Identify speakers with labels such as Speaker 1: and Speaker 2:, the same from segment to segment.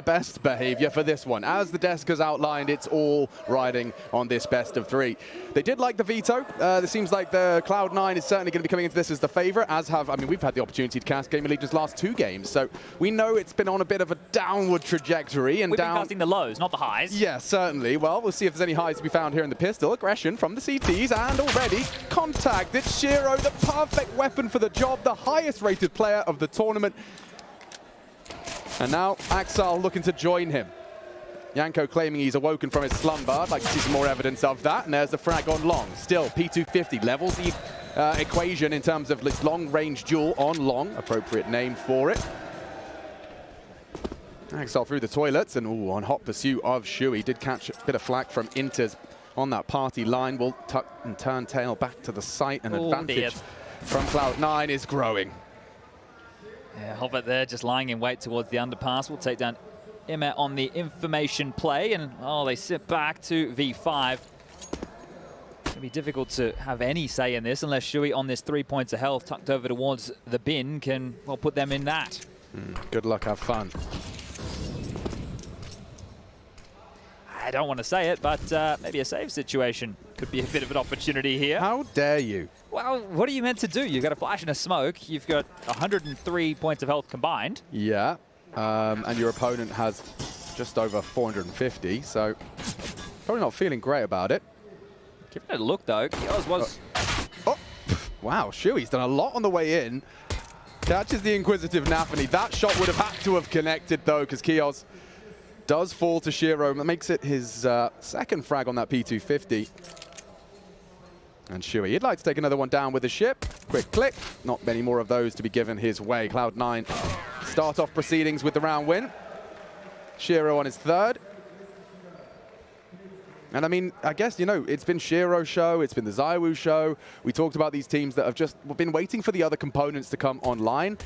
Speaker 1: best behavior for this one. As the desk has outlined, it's all riding on this best of 3. They did like the veto. It seems like the Cloud9 is certainly going to be coming into this as the favorite, as have, I mean, we've had the opportunity to cast Game of Legion's last 2 games, so we know it's been on a bit of a downward trajectory. And
Speaker 2: we've been casting the lows, not the highs.
Speaker 1: Yeah, certainly. Well, we'll see if there's any highs to be found here in the pistol. Aggression from the CTs, and already contact. It's Shiro, the perfect weapon for the job, the highest rated player of the tournament. And now Axel looking to join him. Yanko claiming he's awoken from his slumber. I'd like to see some more evidence of that. And there's the frag on long. Still, P250 levels the equation in terms of this long-range duel on long. Appropriate name for it. Axel through the toilets and on hot pursuit of Shui. Did catch a bit of flack from Inters on that party line. Will tuck and turn tail back to the site. And advantage from Cloud9 is growing.
Speaker 2: Yeah, Hobbit there just lying in wait towards the underpass. We'll take down Emma on the information play, and they sit back to V5. It'll be difficult to have any say in this unless Shui on this 3 points of health tucked over towards the bin can, well, put them in that.
Speaker 1: Good luck, have fun.
Speaker 2: I don't want to say it, but maybe a save situation could be a bit of an opportunity here.
Speaker 1: How dare you?
Speaker 2: Well, what are you meant to do? You've got a flash and a smoke. You've got 103 points of health combined.
Speaker 1: Yeah, and your opponent has just over 450, so probably not feeling great about it.
Speaker 2: Giving it a look, though. Kios was...
Speaker 1: Oh, wow, Shui's done a lot on the way in. Catches the inquisitive NAVI. That shot would have had to have connected, though, because Kios does fall to Shiro. That makes it his second frag on that P250. And Shui, he'd like to take another one down with the ship. Quick click. Not many more of those to be given his way. Cloud9 start off proceedings with the round win. Shiro on his 3rd. And I mean, I guess, you know, it's been Shiro's show, it's been the ZywOo show. We talked about these teams that have just been waiting for the other components to come online,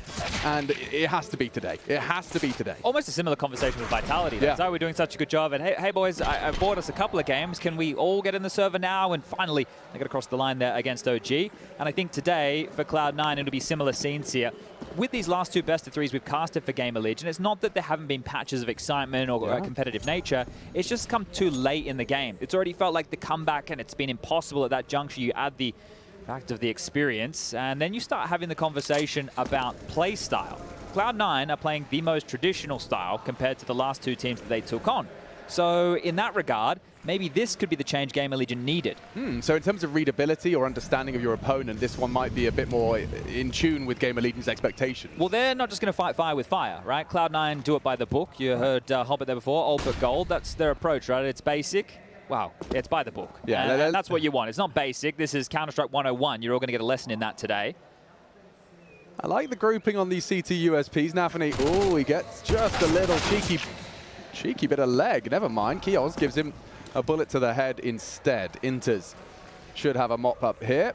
Speaker 1: and it has to be today. It has to be today.
Speaker 2: Almost a similar conversation with Vitality. Yeah. ZywOo doing such a good job, and hey boys, I bought us a couple of games. Can we all get in the server now? And finally, they got across the line there against OG. And I think today, for Cloud9, it'll be similar scenes here. With these last 2 best of 3s we've casted for Game of Legion, it's not that there haven't been patches of excitement or competitive nature. It's just come too late in the game. It's already felt like the comeback, and it's been impossible at that juncture. You add the fact of the experience, and then you start having the conversation about play style. Cloud9 are playing the most traditional style compared to the last 2 teams that they took on. So in that regard, maybe this could be the change Game of Legion needed.
Speaker 1: So in terms of readability or understanding of your opponent, this one might be a bit more in tune with Game of Legion's expectations.
Speaker 2: Well, they're not just going to fight fire with fire, right? Cloud9 do it by the book. You heard Hobbit there before, all but gold. That's their approach, right? It's basic. Wow, it's by the book. Yeah, and that's what you want. It's not basic. This is Counter-Strike 101. You're all going to get a lesson in that today.
Speaker 1: I like the grouping on these CT USPs. NAVI, oh, he gets just a little cheeky bit of leg. Never mind. Kios gives him a bullet to the head instead. Inters should have a mop up here.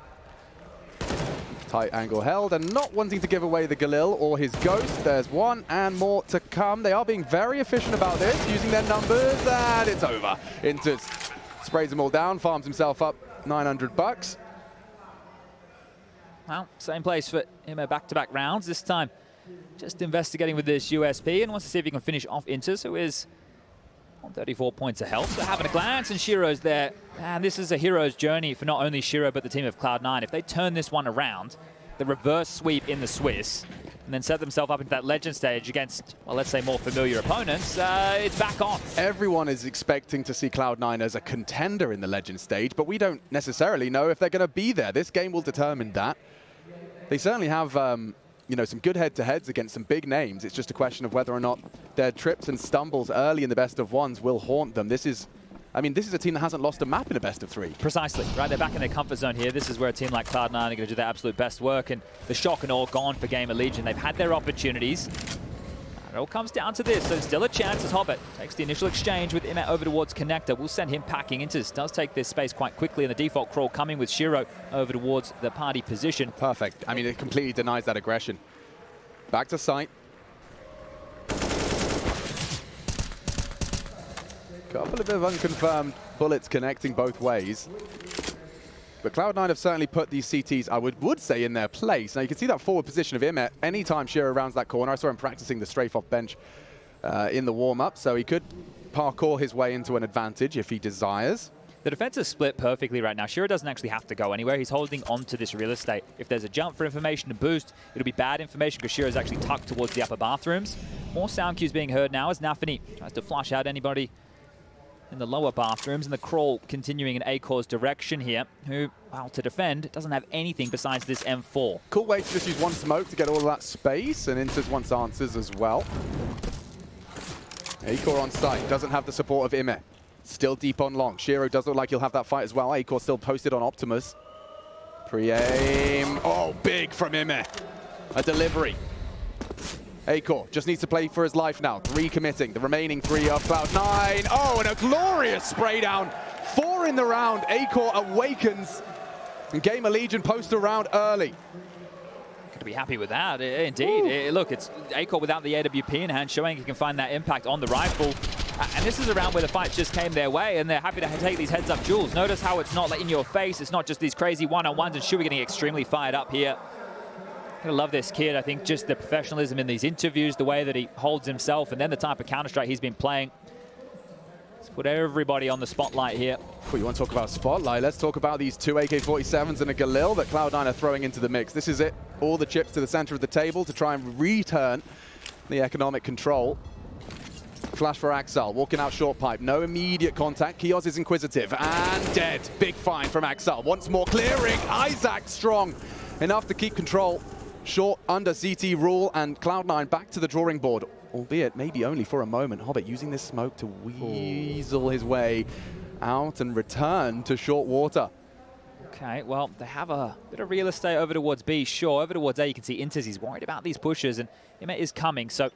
Speaker 1: Tight angle held, and not wanting to give away the Galil or his ghost. There's one and more to come. They are being very efficient about this, using their numbers, and it's over. Inters sprays them all down, farms himself up 900 bucks.
Speaker 2: Well, same place for him, back-to-back rounds. This time, just investigating with this USP and wants to see if he can finish off Inters, who is on 34 points of health. So having a glance, and Shiro's there. And this is a hero's journey for not only Shiro, but the team of Cloud9. If they turn this one around, the reverse sweep in the Swiss, and then set themselves up into that legend stage against, well, let's say more familiar opponents, it's back on.
Speaker 1: Everyone is expecting to see Cloud9 as a contender in the legend stage, but we don't necessarily know if they're going to be there. This game will determine that. They certainly have you know, some good head-to-heads against some big names. It's just a question of whether or not their trips and stumbles early in the best of ones will haunt them. This is, I mean, this is a team that hasn't lost a map in a best of 3.
Speaker 2: Precisely, right? They're back in their comfort zone here. This is where a team like Cloud9 are going to do their absolute best work, and the shock and awe gone for Game of Legion. They've had their opportunities. It all comes down to this, so still a chance as Hobbit takes the initial exchange with Imet over towards Connector. We'll send him packing. Inters does take this space quite quickly, and the default crawl coming with Shiro over towards the party position.
Speaker 1: Perfect. I mean, it completely denies that aggression. Back to site. Couple of bit of unconfirmed bullets connecting both ways. But Cloud9 have certainly put these CTs, I would say, in their place. Now you can see that forward position of Imet. Anytime Shiro rounds that corner, I saw him practicing the strafe off bench in the warm-up, so he could parkour his way into an advantage if he desires.
Speaker 2: The defense is split perfectly right now. Shiro doesn't actually have to go anywhere. He's holding onto this real estate. If there's a jump for information to boost, it'll be bad information because Shiro's actually tucked towards the upper bathrooms. More sound cues being heard now as NAVI tries to flush out anybody in the lower bathrooms, and the crawl continuing in Acor's direction here, who, well, to defend, doesn't have anything besides this M4.
Speaker 1: Cool way to just use one smoke to get all of that space, and ENCE wants answers as well. Acor on site, doesn't have the support of IEM. Still deep on long. Shiro does look like he'll have that fight as well. Acor still posted on Optimus. Pre-aim. Oh, big from IEM. A delivery. Acor just needs to play for his life now. 3 committing. The remaining 3 of Cloud9. Oh, and a glorious spray down. 4 in the round. Acor awakens. And Gamer Legion post around early.
Speaker 2: Going to be happy with that, indeed. Look, it's Acor without the AWP in hand, showing he can find that impact on the rifle. And this is a round where the fights just came their way, and they're happy to take these heads-up duels. Notice how it's not in your face. It's not just these crazy one-on-ones, and Shui getting extremely fired up here. I love this kid. I think just the professionalism in these interviews, the way that he holds himself, and then the type of Counter-Strike he's been playing. Let's put everybody on the spotlight here.
Speaker 1: Well, you want to talk about spotlight? Let's talk about these 2 AK-47s and a Galil that Cloud9 are throwing into the mix. This is it. All the chips to the center of the table to try and return the economic control. Flash for Axel, walking out short pipe. No immediate contact. Kiosk is inquisitive and dead. Big find from Axel. Once more clearing. Isaac strong enough to keep control. Short under CT rule, and Cloud9 back to the drawing board, albeit maybe only for a moment. Hobbit using this smoke to weasel his way out and return to short water.
Speaker 2: Okay, well, they have a bit of real estate over towards B, sure. Over towards A, you can see ENCE, he's worried about these pushes, and IEM is coming. So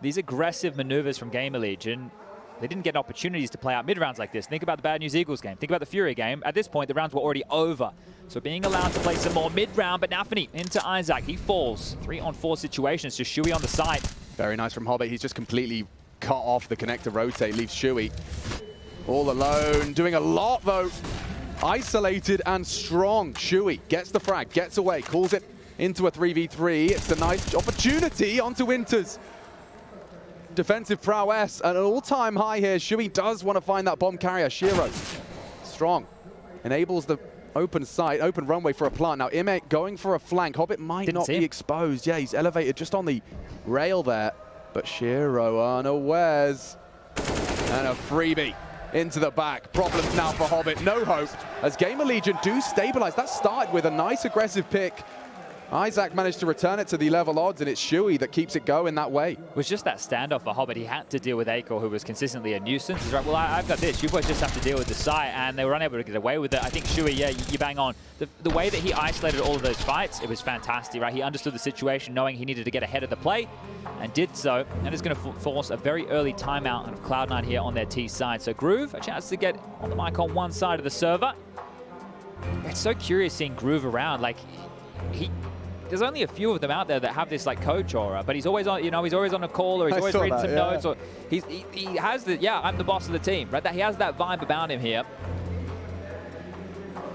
Speaker 2: these aggressive maneuvers from Gamer Legion, they didn't get opportunities to play out mid-rounds like this. Think about the Bad News Eagles game. Think about the Furia game. At this point, the rounds were already over. So being allowed to play some more mid-round, but NAVI into Isaac. He falls. 3-on-4 situations, just Shui on the side.
Speaker 1: Very nice from Hobbit. He's just completely cut off the connector rotate, leaves Shui all alone. Doing a lot, though. Isolated and strong. Shui gets the frag, gets away, calls it into a 3v3. It's a nice opportunity onto Winters. Defensive prowess at an all-time high here. Shui does want to find that bomb carrier. Shiro, strong, enables the open site, open runway for a plant. Now IEM going for a flank. Hobbit might not be exposed. Yeah, he's elevated just on the rail there. But Shiro unawares. And a freebie into the back. Problems now for Hobbit. No hope as Gamer Legion do stabilize. That started with a nice aggressive pick. Isaac managed to return it to the level odds, and it's Shui that keeps it going that way. It
Speaker 2: was just that standoff for Hobbit. He had to deal with Acor, who was consistently a nuisance. He's like, well, I've got this. You boys just have to deal with the site, and they were unable to get away with it. I think Shui, yeah, you bang on. The way that he isolated all of those fights, it was fantastic, right? He understood the situation, knowing he needed to get ahead of the play, and did so. And it's going to force a very early timeout of Cloud9 here on their T side. So Groove, a chance to get on the mic on one side of the server. It's so curious seeing Groove around. Like, there's only a few of them out there that have this like coach aura, but he's always on, he's always on a call, or he's always reading some notes, or he has the, I'm the boss of the team, right? That he has that vibe about him here.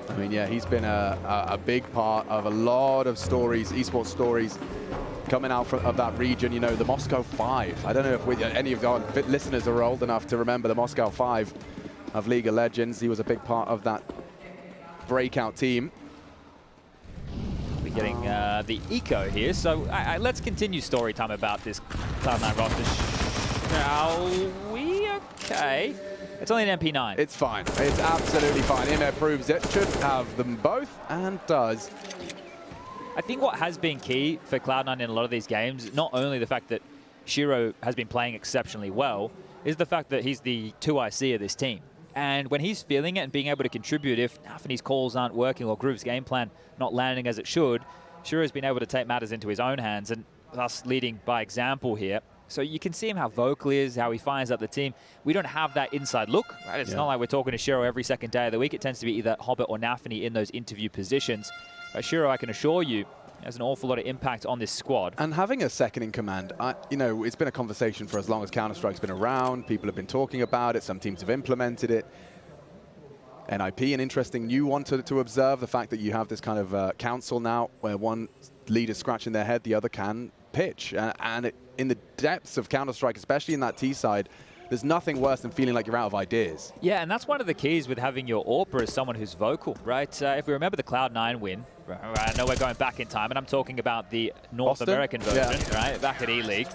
Speaker 1: I mean, yeah, he's been a big part of a lot of stories, esports stories, coming out of that region. The Moscow 5. I don't know if any of our listeners are old enough to remember the Moscow 5 of League of Legends. He was a big part of that breakout team.
Speaker 2: Getting the eco here, so let's continue story time about this Cloud9 roster. Shall we? Okay. It's only an MP9.
Speaker 1: It's fine. It's absolutely fine. IEM proves it. Should have them both, and does.
Speaker 2: I think what has been key for Cloud9 in a lot of these games, not only the fact that Shiro has been playing exceptionally well, is the fact that he's the 2IC of this team. And when he's feeling it and being able to contribute, if NAVI's calls aren't working or Groove's game plan not landing as it should, Shiro's been able to take matters into his own hands, and thus leading by example here. So you can see him how vocal he is, how he fires up the team. We don't have that inside look, right? It's not like we're talking to Shiro every second day of the week. It tends to be either Hobbit or NAVI in those interview positions. Shiro, I can assure you, has an awful lot of impact on this squad.
Speaker 1: And having a second in command, it's been a conversation for as long as Counter-Strike's been around. People have been talking about it. Some teams have implemented it. NIP, an interesting new one to observe, the fact that you have this kind of council now where one leader's scratching their head, the other can pitch. And in the depths of Counter-Strike, especially in that T side, there's nothing worse than feeling like you're out of ideas.
Speaker 2: Yeah, and that's one of the keys with having your AWPer as someone who's vocal, right? If we remember the Cloud9 win, I know we're going back in time, and I'm talking about the North American version, right? Back at E-League.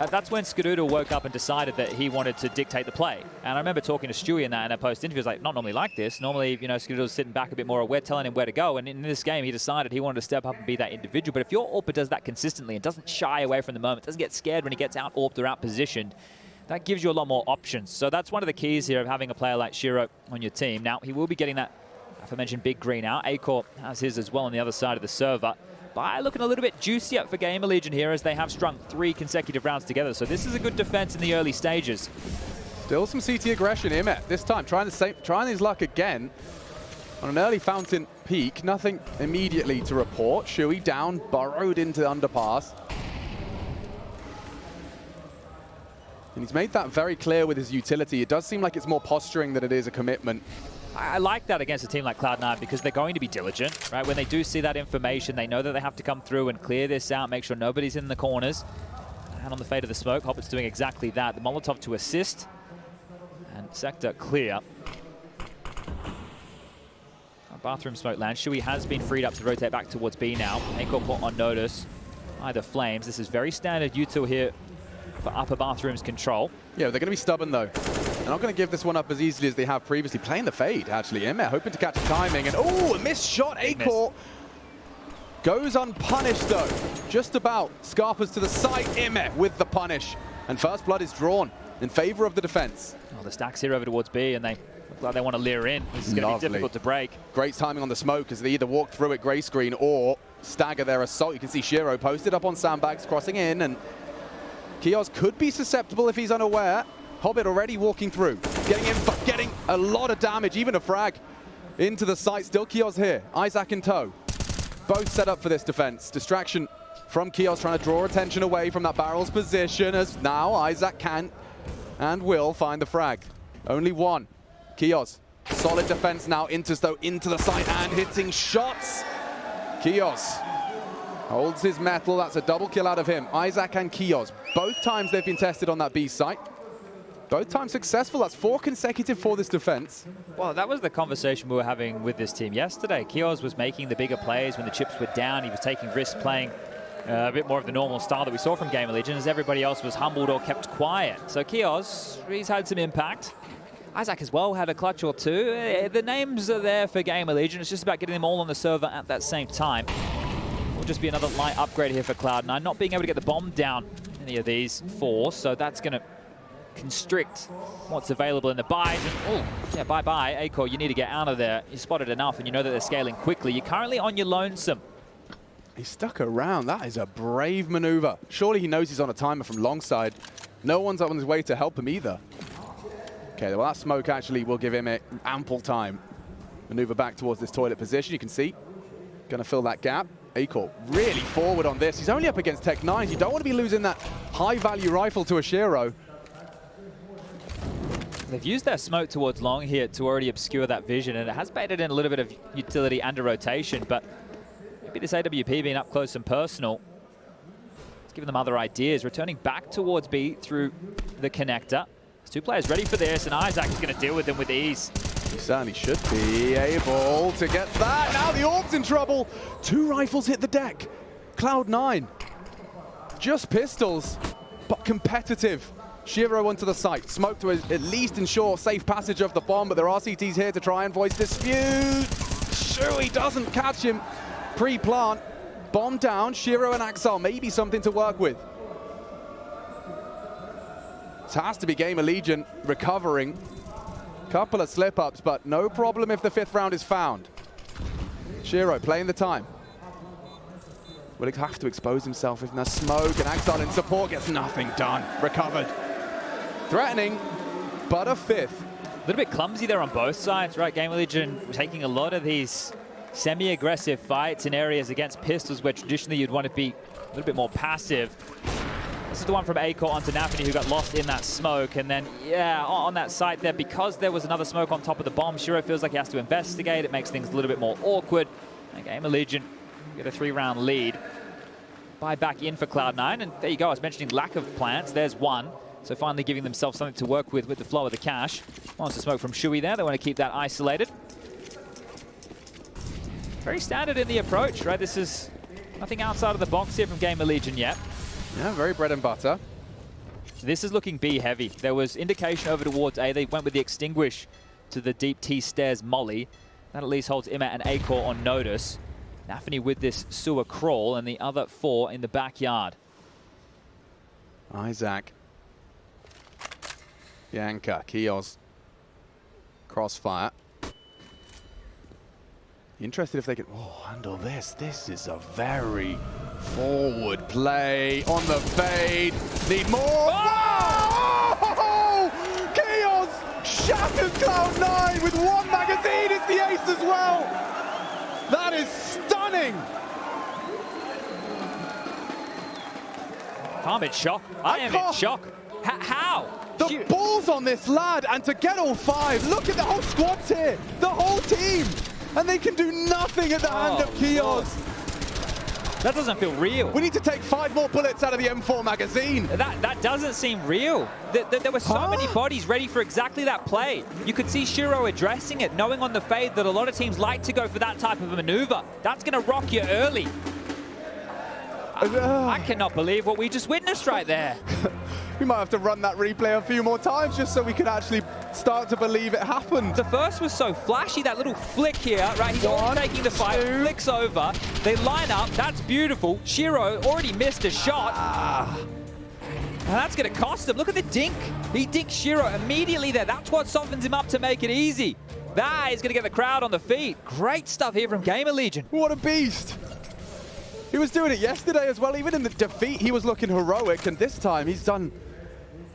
Speaker 2: That's when Skadoodle woke up and decided that he wanted to dictate the play. And I remember talking to Stewie in a post-interview. He was like, not normally like this. Normally, you know, Skadoodle's sitting back a bit more. We're telling him where to go. And in this game, he decided he wanted to step up and be that individual. But if your AWPer does that consistently and doesn't shy away from the moment, doesn't get scared when he gets out-AWPed or out-positioned, that gives you a lot more options. So that's one of the keys here of having a player like Shiro on your team. Now, he will be getting that aforementioned big green out. Acor has his as well on the other side of the server. But looking a little bit juicier for Gamer Legion here as they have strung 3 consecutive rounds together. So this is a good defense in the early stages.
Speaker 1: Still some CT aggression. IEM this time trying his luck again on an early fountain peak. Nothing immediately to report. Shui down, burrowed into underpass. And he's made that very clear with his utility. It does seem like it's more posturing than it is a commitment.
Speaker 2: I like that against a team like Cloud9 because they're going to be diligent, right? When they do see that information, they know that they have to come through and clear this out, make sure nobody's in the corners. And on the fade of the smoke, Hoppett's doing exactly that. The Molotov to assist. And sector clear. Bathroom smoke lands. Shui has been freed up to rotate back towards B now. Acor put on notice by the Flames. This is very standard util here for upper bathrooms control. Yeah,
Speaker 1: they're going to be stubborn though. They're not going to give this one up as easily as they have previously. Playing the fade, actually. IEM hoping to catch a timing. And oh, a missed shot. Acor goes unpunished though. Just about. Scarpers to the side. IEM with the punish. And first blood is drawn in favor of the defense.
Speaker 2: Oh, the stacks here over towards B, and they look like they want to leer in. This is going to be difficult to break.
Speaker 1: Great timing on the smoke as they either walk through it gray screen or stagger their assault. You can see Shiro posted up on sandbags, crossing in, and Kios could be susceptible if he's unaware. Hobbit already walking through, getting a lot of damage, even a frag into the site. Still Kios here, Isaac in tow. Both set up for this defense. Distraction from Kios trying to draw attention away from that barrel's position as now Isaac can and will find the frag. Only one. Kios, solid defense now, into the site and hitting shots. Kios holds his metal. That's a double kill out of him. Isaac and Kios, both times they've been tested on that B site. Both times successful. That's 4 consecutive for this defense.
Speaker 2: Well, that was the conversation we were having with this team yesterday. Kios was making the bigger plays when the chips were down. He was taking risks, playing a bit more of the normal style that we saw from Gamer Legion, as everybody else was humbled or kept quiet. So Kios, he's had some impact. Isaac as well had a clutch or two. The names are there for Gamer Legion. It's just about getting them all on the server at that same time. Will just be another light upgrade here for Cloud9. Not being able to get the bomb down any of these 4, so that's going to constrict what's available in the buys. And, oh, yeah, bye-bye. Acor, you need to get out of there. You spotted enough, and you know that they're scaling quickly. You're currently on your lonesome.
Speaker 1: He stuck around. That is a brave maneuver. Surely he knows he's on a timer from long side. No one's on his way to help him either. Okay, well, that smoke actually will give him ample time. Maneuver back towards this toilet position. You can see, going to fill that gap. Acor really forward on this. He's only up against Tech9. You don't want to be losing that high-value rifle to a Shiro.
Speaker 2: They've used their smoke towards long here to already obscure that vision, and it has baited in a little bit of utility and a rotation, but maybe this AWP being up close and personal, it's giving them other ideas. Returning back towards B through the connector. There's 2 players ready for this, and Isaac is going to deal with them with ease.
Speaker 1: He certainly should be able to get that. Now the Orb's in trouble. 2 rifles hit the deck. Cloud9. Just pistols, but competitive. Shiro onto the site. Smoke to at least ensure safe passage of the bomb, but there are CTs here to try and voice dispute. Shui doesn't catch him. Pre-plant. Bomb down. Shiro and Axel, maybe something to work with. It has to be Gamer Legion recovering. Couple of slip-ups, but no problem if the 5th round is found. Shiro playing the time. Will have to expose himself if there's smoke, and Axel in support gets nothing done. Recovered. Threatening, but a 5th.
Speaker 2: A little bit clumsy there on both sides, right? Gamer Legion taking a lot of these semi-aggressive fights in areas against pistols where traditionally you'd want to be a little bit more passive. This is the one from Acor onto NAVI who got lost in that smoke, and then, yeah, on that site there, because there was another smoke on top of the bomb, Shiro feels like he has to investigate. It makes things a little bit more awkward. And Gamer Legion get a 3-round lead. buy back in for Cloud9. And there you go, I was mentioning lack of plants. There's one. So finally giving themselves something to work with the flow of the cash. Wants to smoke from Shui there. They want to keep that isolated. Very standard in the approach, right? This is nothing outside of the box here from Gamer Legion yet.
Speaker 1: Yeah, very bread and butter.
Speaker 2: This is looking B heavy. There was indication over towards A. They went with the Extinguish to the deep T stairs molly. That at least holds Imma and Acor on notice. NAVI with this sewer crawl and the other 4 in the backyard.
Speaker 1: Isaac. Yanka, Kios. Crossfire. Interested if they can handle this. This is a very forward play on the fade. Need more. Oh! Chaos shatters Cloud9 with 1 magazine. It's the ace as well. That is stunning.
Speaker 2: I'm in shock. I am in shock. How?
Speaker 1: The balls on this lad, and to get all 5. Look at the whole squad's here. The whole team. And they can do nothing at the hand of Kios.
Speaker 2: That doesn't feel real.
Speaker 1: We need to take 5 more bullets out of the M4 magazine.
Speaker 2: That doesn't seem real. There were so many bodies ready for exactly that play. You could see Shiro addressing it, knowing on the fade that a lot of teams like to go for that type of a maneuver. That's going to rock you early. I cannot believe what we just witnessed right there.
Speaker 1: We might have to run that replay a few more times just so we can actually start to believe it happened.
Speaker 2: The first was so flashy, that little flick here, right? He's already taking the fight, flicks over. They line up, that's beautiful. Shiro already missed a shot. And that's going to cost him. Look at the dink. He dinks Shiro immediately there. That's what softens him up to make it easy. That is going to get the crowd on the feet. Great stuff here from Gamer Legion.
Speaker 1: What a beast. He was doing it yesterday as well. Even in the defeat, he was looking heroic. And this time, he's done,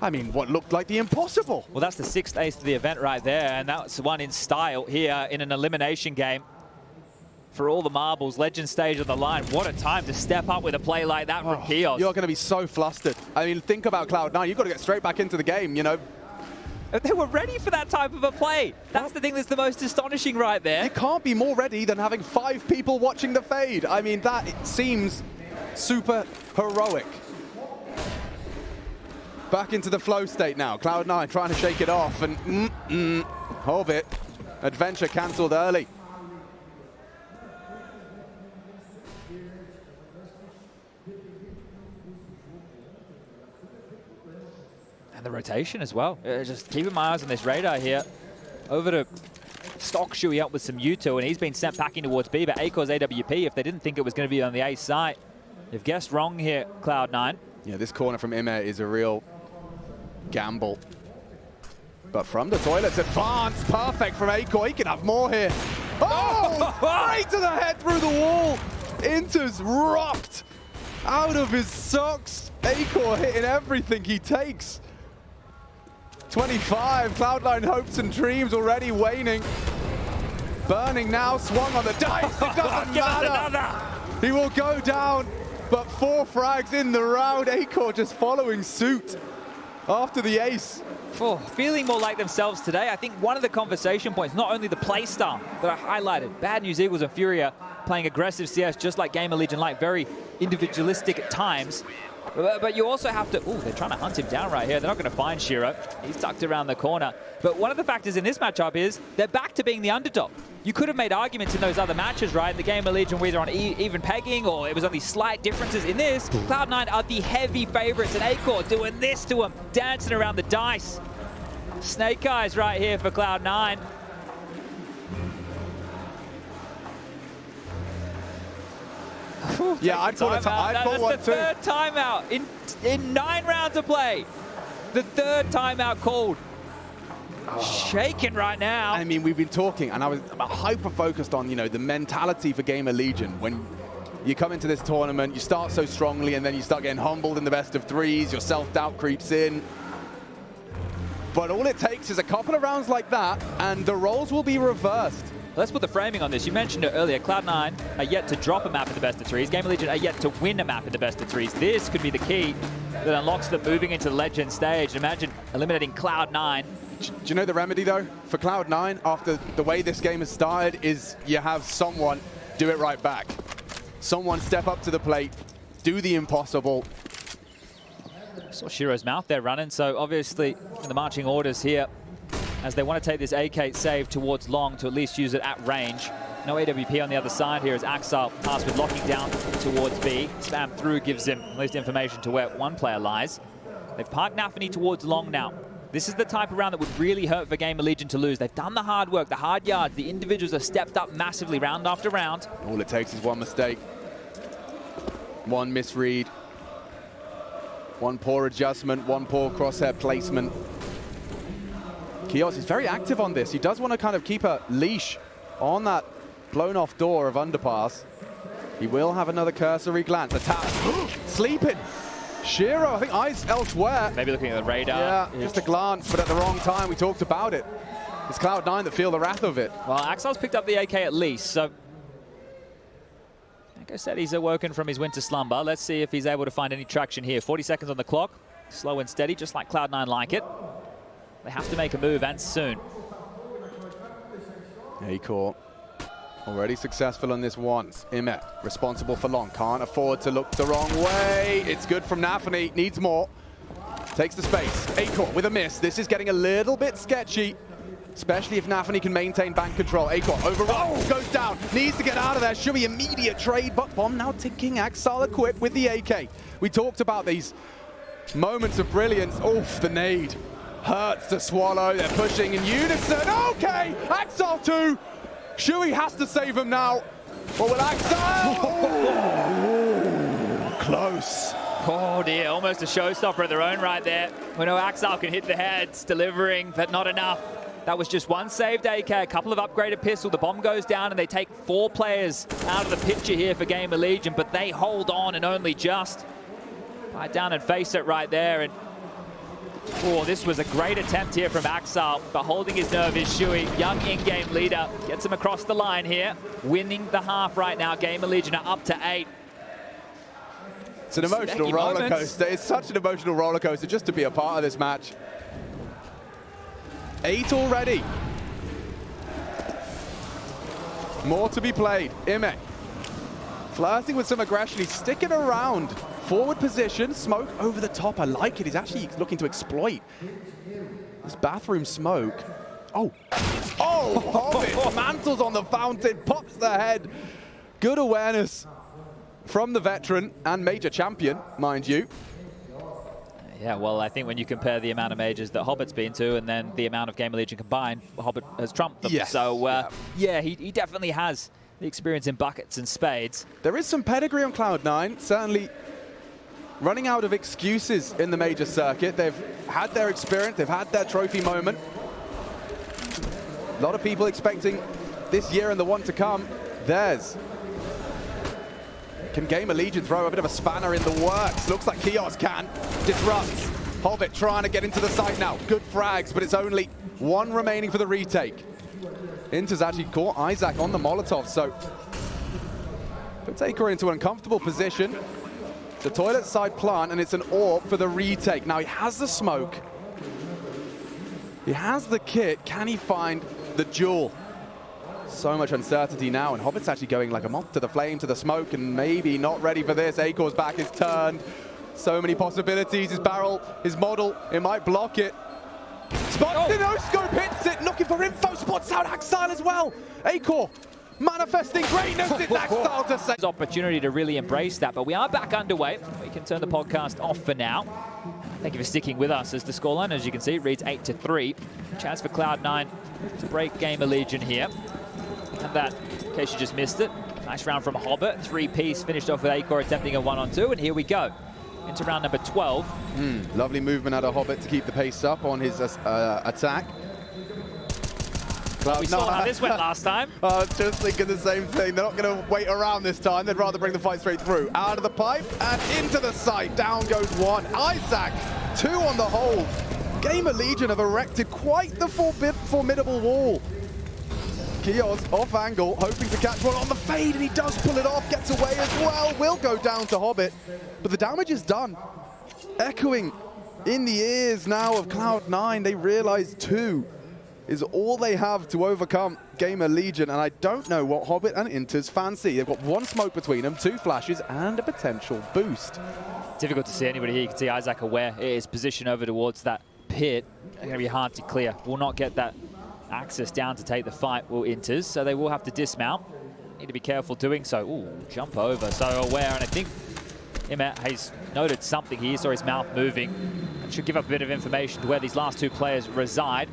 Speaker 1: I mean, what looked like the impossible.
Speaker 2: Well, that's the 6th ace of the event right there. And that's one in style here in an elimination game. For all the marbles, legend stage on the line. What a time to step up with a play like that from Kios.
Speaker 1: You're going to be so flustered. I mean, think about Cloud9. You've got to get straight back into the game, you know.
Speaker 2: They were ready for that type of a play. That's the thing that's the most astonishing right there.
Speaker 1: It can't be more ready than having 5 people watching the fade. I mean, that it seems super heroic. Back into the flow state now. Cloud9 trying to shake it off, and Hobbit. Adventure cancelled early.
Speaker 2: The rotation as well. Just keeping my eyes on this radar here. Over to stock Shui up with some U2, and he's been sent packing towards B, but Acor's AWP, if they didn't think it was going to be on the A side, they've guessed wrong here, Cloud9.
Speaker 1: Yeah, this corner from Imma is a real gamble. But from the toilets, advance, perfect from Acor. He can have more here. Oh, right to the head through the wall. Inter's rocked out of his socks. Acor hitting everything he takes. 25, Cloud9 hopes and dreams already waning. Burning now, swung on the dice, it doesn't matter. He will go down, but 4 frags in the round. Acor just following suit after the ace.
Speaker 2: Feeling more like themselves today. I think one of the conversation points, not only the play style that I highlighted, Bad News Eagles and Furia playing aggressive CS just like Gamer Legion, like very individualistic at times. But you also have to, they're trying to hunt him down right here. They're not going to find Shiro. He's tucked around the corner. But one of the factors in this matchup is they're back to being the underdog. You could have made arguments in those other matches, right? The Gamer Legion were either on even pegging or it was only slight differences. In this, Cloud9 are the heavy favorites, and Acor doing this to him, dancing around the dice. Snake eyes right here for Cloud9.
Speaker 1: Yeah, I'd call it. I'd call one too.
Speaker 2: That's the 3rd timeout in 9 rounds of play. The 3rd timeout called. Shaking right now.
Speaker 1: I mean, we've been talking, and I was hyper-focused on, you know, the mentality for Gamer Legion. When you come into this tournament, you start so strongly, and then you start getting humbled in the best of 3s, your self-doubt creeps in. But all it takes is a couple of rounds like that, and the roles will be reversed.
Speaker 2: Let's put the framing on this. You mentioned it earlier. Cloud9 are yet to drop a map in the best of 3s. Gamer Legion are yet to win a map in the best of 3s. This could be the key that unlocks them moving into the Legend stage. Imagine eliminating Cloud9.
Speaker 1: Do you know the remedy, though, for Cloud9, after the way this game has started, is you have someone do it right back. Someone step up to the plate, do the impossible.
Speaker 2: Saw Shiro's mouth there running, so obviously in the marching orders here, as they want to take this AK save towards long to at least use it at range. No AWP on the other side here as Axel tasked with locking down towards B. Spam through gives him at least information to where one player lies. They've parked NAVI towards long now. This is the type of round that would really hurt for Game of Legion to lose. They've done the hard work, the hard yards. The individuals have stepped up massively round after round.
Speaker 1: All it takes is one mistake, one misread, one poor adjustment, one poor crosshair placement. Kios is very active on this. He does want to kind of keep a leash on that blown off door of underpass. He will have another cursory glance. Attack. Sleeping. Shiro, I think eyes elsewhere.
Speaker 2: Maybe looking at the radar.
Speaker 1: Yeah, just a glance, but at the wrong time. We talked about it. It's Cloud9 that feel the wrath of it.
Speaker 2: Well, Axel's picked up the AK at least, so like I said, he's awoken from his winter slumber. Let's see if he's able to find any traction here. 40 seconds on the clock. Slow and steady, just like Cloud9 like it. They have to make a move, and soon.
Speaker 1: Acor already successful on this once. Imet responsible for long. Can't afford to look the wrong way. It's good from NAVI. Needs more. Takes the space. Acor with a miss. This is getting a little bit sketchy, especially if NAVI can maintain bank control. Acor overruns, goes down, needs to get out of there. Should be immediate trade, but bomb now ticking. Axel equipped with the AK. We talked about these moments of brilliance. Oof, the nade. Hurts to swallow. They're pushing in unison. Okay, Axel 2. Shui has to save him now. What will Axel? Close.
Speaker 2: Oh dear, almost a showstopper of their own right there. We know Axel can hit the heads, delivering, but not enough. That was just one saved AK, a couple of upgraded pistol. The bomb goes down and they take 4 players out of the picture here for Game of Legion, but they hold on and only just. Bite down and face it right there. And oh, this was a great attempt here from Axel, but holding his nerve is Shui. Young in-game leader gets him across the line here, winning the half right now. Game of Legion are up to 8.
Speaker 1: It's an emotional roller coaster. It's such an emotional roller coaster just to be a part of this match. 8 already. More to be played. Ime flirting with some aggression. He's sticking around. Forward position, smoke over the top. I like it. He's actually looking to exploit this bathroom smoke. Oh, Hobbit mantles on the fountain, pops the head. Good awareness from the veteran and major champion, mind you.
Speaker 2: Yeah, well, I think when you compare the amount of majors that Hobbit's been to and then the amount of Game of Legion combined, Hobbit has trumped them.
Speaker 1: Yes.
Speaker 2: So, yeah, he definitely has the experience in buckets and spades.
Speaker 1: There is some pedigree on Cloud9, certainly running out of excuses in the major circuit. They've had their experience, they've had their trophy moment. A lot of people expecting this year and the one to come. Theirs. Can Game of Legion throw a bit of a spanner in the works? Looks like Kios can. Disrupts. Hobbit trying to get into the site now. Good frags, but it's only 1 remaining for the retake. Inter's actually caught Isaac on the Molotov, so puts Acor into an uncomfortable position. The toilet side plant, and it's an AWP for the retake. Now he has the smoke. He has the kit. Can he find the jewel? So much uncertainty now, and Hobbit's actually going like a moth to the flame, to the smoke, and maybe not ready for this. Acor's back is turned. So many possibilities. His barrel, his model, it might block it. Spots the no-scope, hits it, looking for info, spots out Axel as well. Acor manifesting greatness. It's Axel to say.
Speaker 2: Opportunity to really embrace that, but we are back underway. We can turn the podcast off for now. Thank you for sticking with us as the scoreline, as you can see, reads 8-3. Chance for Cloud9 to break Game of Legion here. And that, in case you just missed it, nice round from Hobbit. 3-piece finished off with Acor attempting a 1-on-2, and here we go into round number 12.
Speaker 1: Lovely movement out of Hobbit to keep the pace up on his attack.
Speaker 2: We saw how this went last time.
Speaker 1: I was just thinking the same thing. They're not going to wait around this time. They'd rather bring the fight straight through. Out of the pipe and into the site. Down goes 1. Isaac, 2 on the hold. Game of Legion have erected quite the formidable wall. Kios off angle, hoping to catch one on the fade, and he does pull it off, gets away as well. Will go down to Hobbit, but the damage is done. Echoing in the ears now of Cloud9, they realize 2 is all they have to overcome Gamer Legion, and I don't know what Hobbit and Inters fancy. They've got one smoke between them, 2 flashes, and a potential boost.
Speaker 2: Difficult to see anybody here. You can see Isaac aware it is positioned over towards that pit. It's going to be hard to clear. Will not get that access down to take the fight, will Inters, so they will have to dismount. Need to be careful doing so. Ooh, jump over, so aware, and I think Emma has noted something here, saw his mouth moving. That should give up a bit of information to where these last 2 players reside.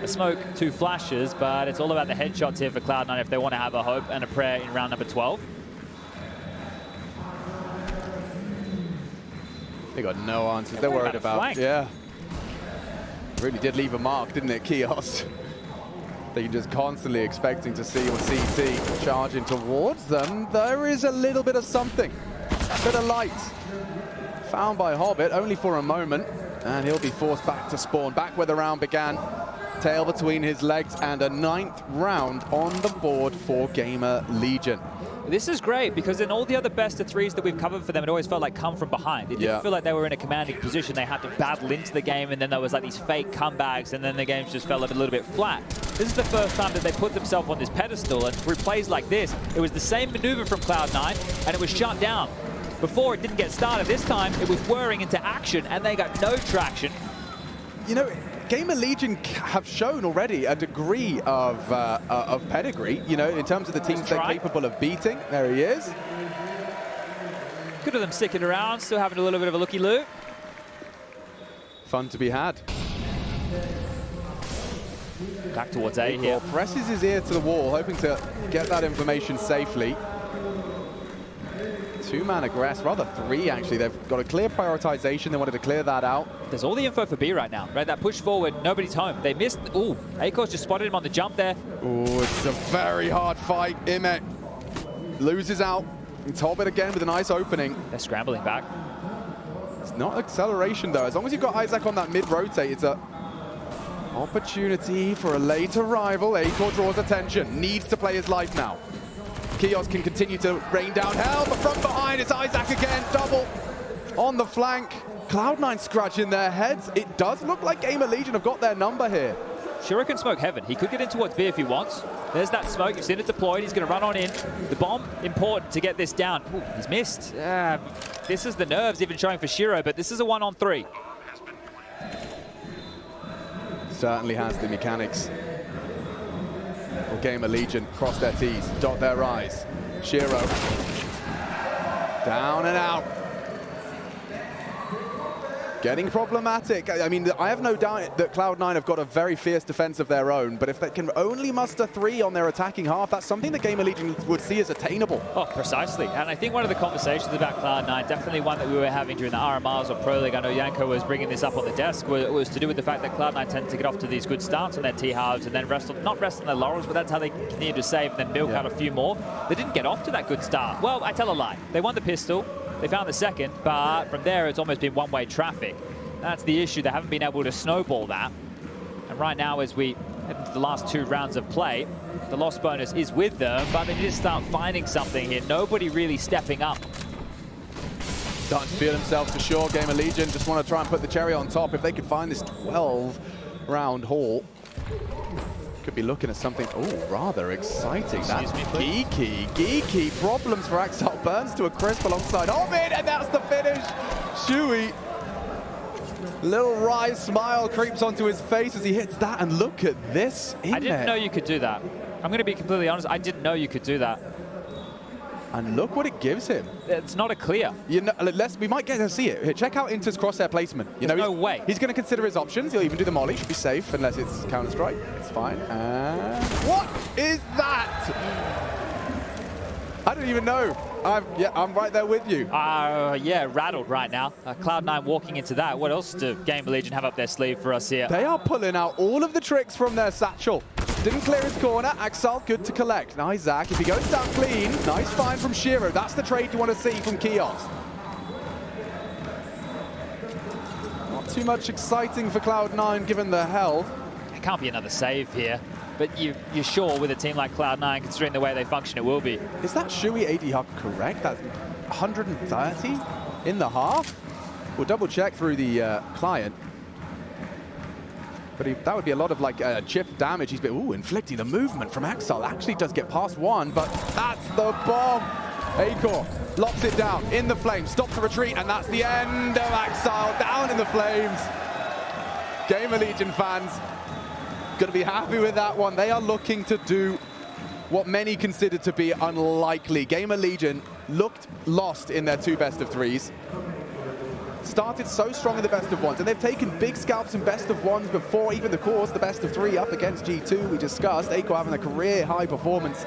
Speaker 2: A smoke, 2 flashes, but it's all about the headshots here for Cloud9 if they want to have a hope and a prayer in round number 12.
Speaker 1: They got no answers. They're worried about.
Speaker 2: Flank.
Speaker 1: Yeah. Really did leave a mark, didn't it, Kios? They're just constantly expecting to see CT charging towards them. There is a little bit of something. A bit of light. Found by Hobbit, only for a moment. And he'll be forced back to spawn, back where the round began. Tail between his legs, and a 9th round on the board for Gamer Legion.
Speaker 2: This is great because in all the other best of 3s that we've covered for them, it always felt like come from behind. It didn't feel like they were in a commanding position. They had to battle into the game, and then there was like these fake comebacks, and then the games just fell a little bit flat. This is the first time that they put themselves on this pedestal, and through plays like this, it was the same maneuver from Cloud9, and it was shut down. Before, it didn't get started. This time, it was whirring into action, and they got no traction.
Speaker 1: You know, Gamer Legion have shown already a degree of pedigree, you know, in terms of the teams they're capable of beating. There he is.
Speaker 2: Good of them sticking around, still having a little bit of a looky-loo.
Speaker 1: Fun to be had.
Speaker 2: Back towards A here.
Speaker 1: Presses his ear to the wall, hoping to get that information safely. 2-man aggress, rather 3 actually. They've got a clear prioritization. They wanted to clear that out.
Speaker 2: There's all the info for B right now, right? That push forward, nobody's home. They missed. Ooh, Akos just spotted him on the jump there.
Speaker 1: Ooh, it's a very hard fight. Imet loses out. It's Hobbit again with a nice opening.
Speaker 2: They're scrambling back.
Speaker 1: It's not acceleration though. As long as you've got Isaac on that mid-rotate, it's a opportunity for a late arrival. Akor draws attention, needs to play his life now. Kios can continue to rain down hell, but from behind it's Isaac again, double on the flank. Cloud9 scratching their heads. It does look like Gamer Legion have got their number here.
Speaker 2: Shiro can smoke heaven. He could get in towards B if he wants. There's that smoke. You've seen it deployed. He's going to run on in. The bomb, important to get this down. Ooh, he's missed. This is the nerves even showing for Shiro, but this is a 1-on-3.
Speaker 1: Certainly has the mechanics. Gamer Legion cross their T's, dot their I's. Shiro down and out. Getting problematic. I mean, I have no doubt that Cloud9 have got a very fierce defense of their own, but if they can only muster 3 on their attacking half, that's something that Gamer Legion would see as attainable.
Speaker 2: Oh, precisely. And I think one of the conversations about Cloud9, definitely one that we were having during the RMRs or Pro League, I know Yanko was bringing this up on the desk, was to do with the fact that Cloud9 tend to get off to these good starts on their T-halves and then not rest on their laurels, but that's how they continue to save and then milk out a few more. They didn't get off to that good start. Well, I tell a lie. They won the pistol. They found the second, but from there, it's almost been one-way traffic. That's the issue. They haven't been able to snowball that. And right now, as we head into the last 2 rounds of play, the loss bonus is with them, but they need to start finding something here. Nobody really stepping up.
Speaker 1: Starting to feel themselves for sure. Gamer Legion just want to try and put the cherry on top. If they could find this 12-round haul, could be looking at something, rather exciting. That's geeky. Problems for Axel. Burns to a crisp alongside Hobbit, and that's the finish. Shui. Little wry smile creeps onto his face as he hits that, and look at this.
Speaker 2: I didn't know you could do that. I'm going to be completely honest. I didn't know you could do that.
Speaker 1: And look what it gives him.
Speaker 2: It's not a clear.
Speaker 1: You know, we might get to see it. Here, check out Inter's crosshair placement. You know,
Speaker 2: no way.
Speaker 1: He's going to consider his options. He'll even do the molly. Should be safe unless it's Counter-Strike. It's fine. What is that? I don't even know. I'm right there with you.
Speaker 2: Yeah, rattled right now. Cloud9 walking into that. What else do Gamer Legion have up their sleeve for us here?
Speaker 1: They are pulling out all of the tricks from their satchel. Didn't clear his corner. Axel, good to collect. Nice, Zach. If he goes down clean, nice find from Shiro. That's the trade you want to see from Kios. Not too much exciting for Cloud9 given the health.
Speaker 2: There can't be another save here. But you're sure with a team like Cloud9, considering the way they function, it will be.
Speaker 1: Is that Shui AD Hub correct? That's 130 in the half? We'll double check through the client. But that would be a lot of like chip damage. He's been, ooh, inflicting the movement from Exile. Actually does get past one, but that's the bomb. Acor locks it down in the flames, stops the retreat, and that's the end of Exile down in the flames. Gamer Legion fans gonna be happy with that one. They are looking to do what many consider to be unlikely. Gamer Legion looked lost in their 2 best-of-3s. Started so strong in the best-of-1s, and they've taken big scalps in best-of-1s before even the course, the best-of-3 up against G2, we discussed. Acor having a career-high performance.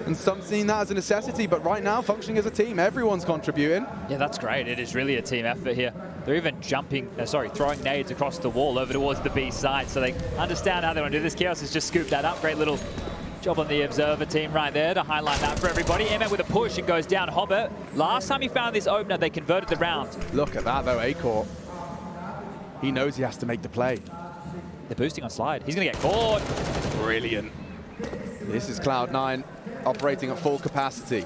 Speaker 1: And some seeing that as a necessity, but right now, functioning as a team, everyone's contributing.
Speaker 2: Yeah, that's great. It is really a team effort here. They're even throwing nades across the wall over towards the B side, so they understand how they want to do this. Chaos has just scooped that up. Great little job on the Observer team right there to highlight that for everybody. Emet with a push, it goes down Hobbit. Last time he found this opener, they converted the round.
Speaker 1: Look at that though, Acor. He knows he has to make the play.
Speaker 2: They're boosting on slide. He's gonna get caught.
Speaker 1: Brilliant. This is Cloud9 operating at full capacity.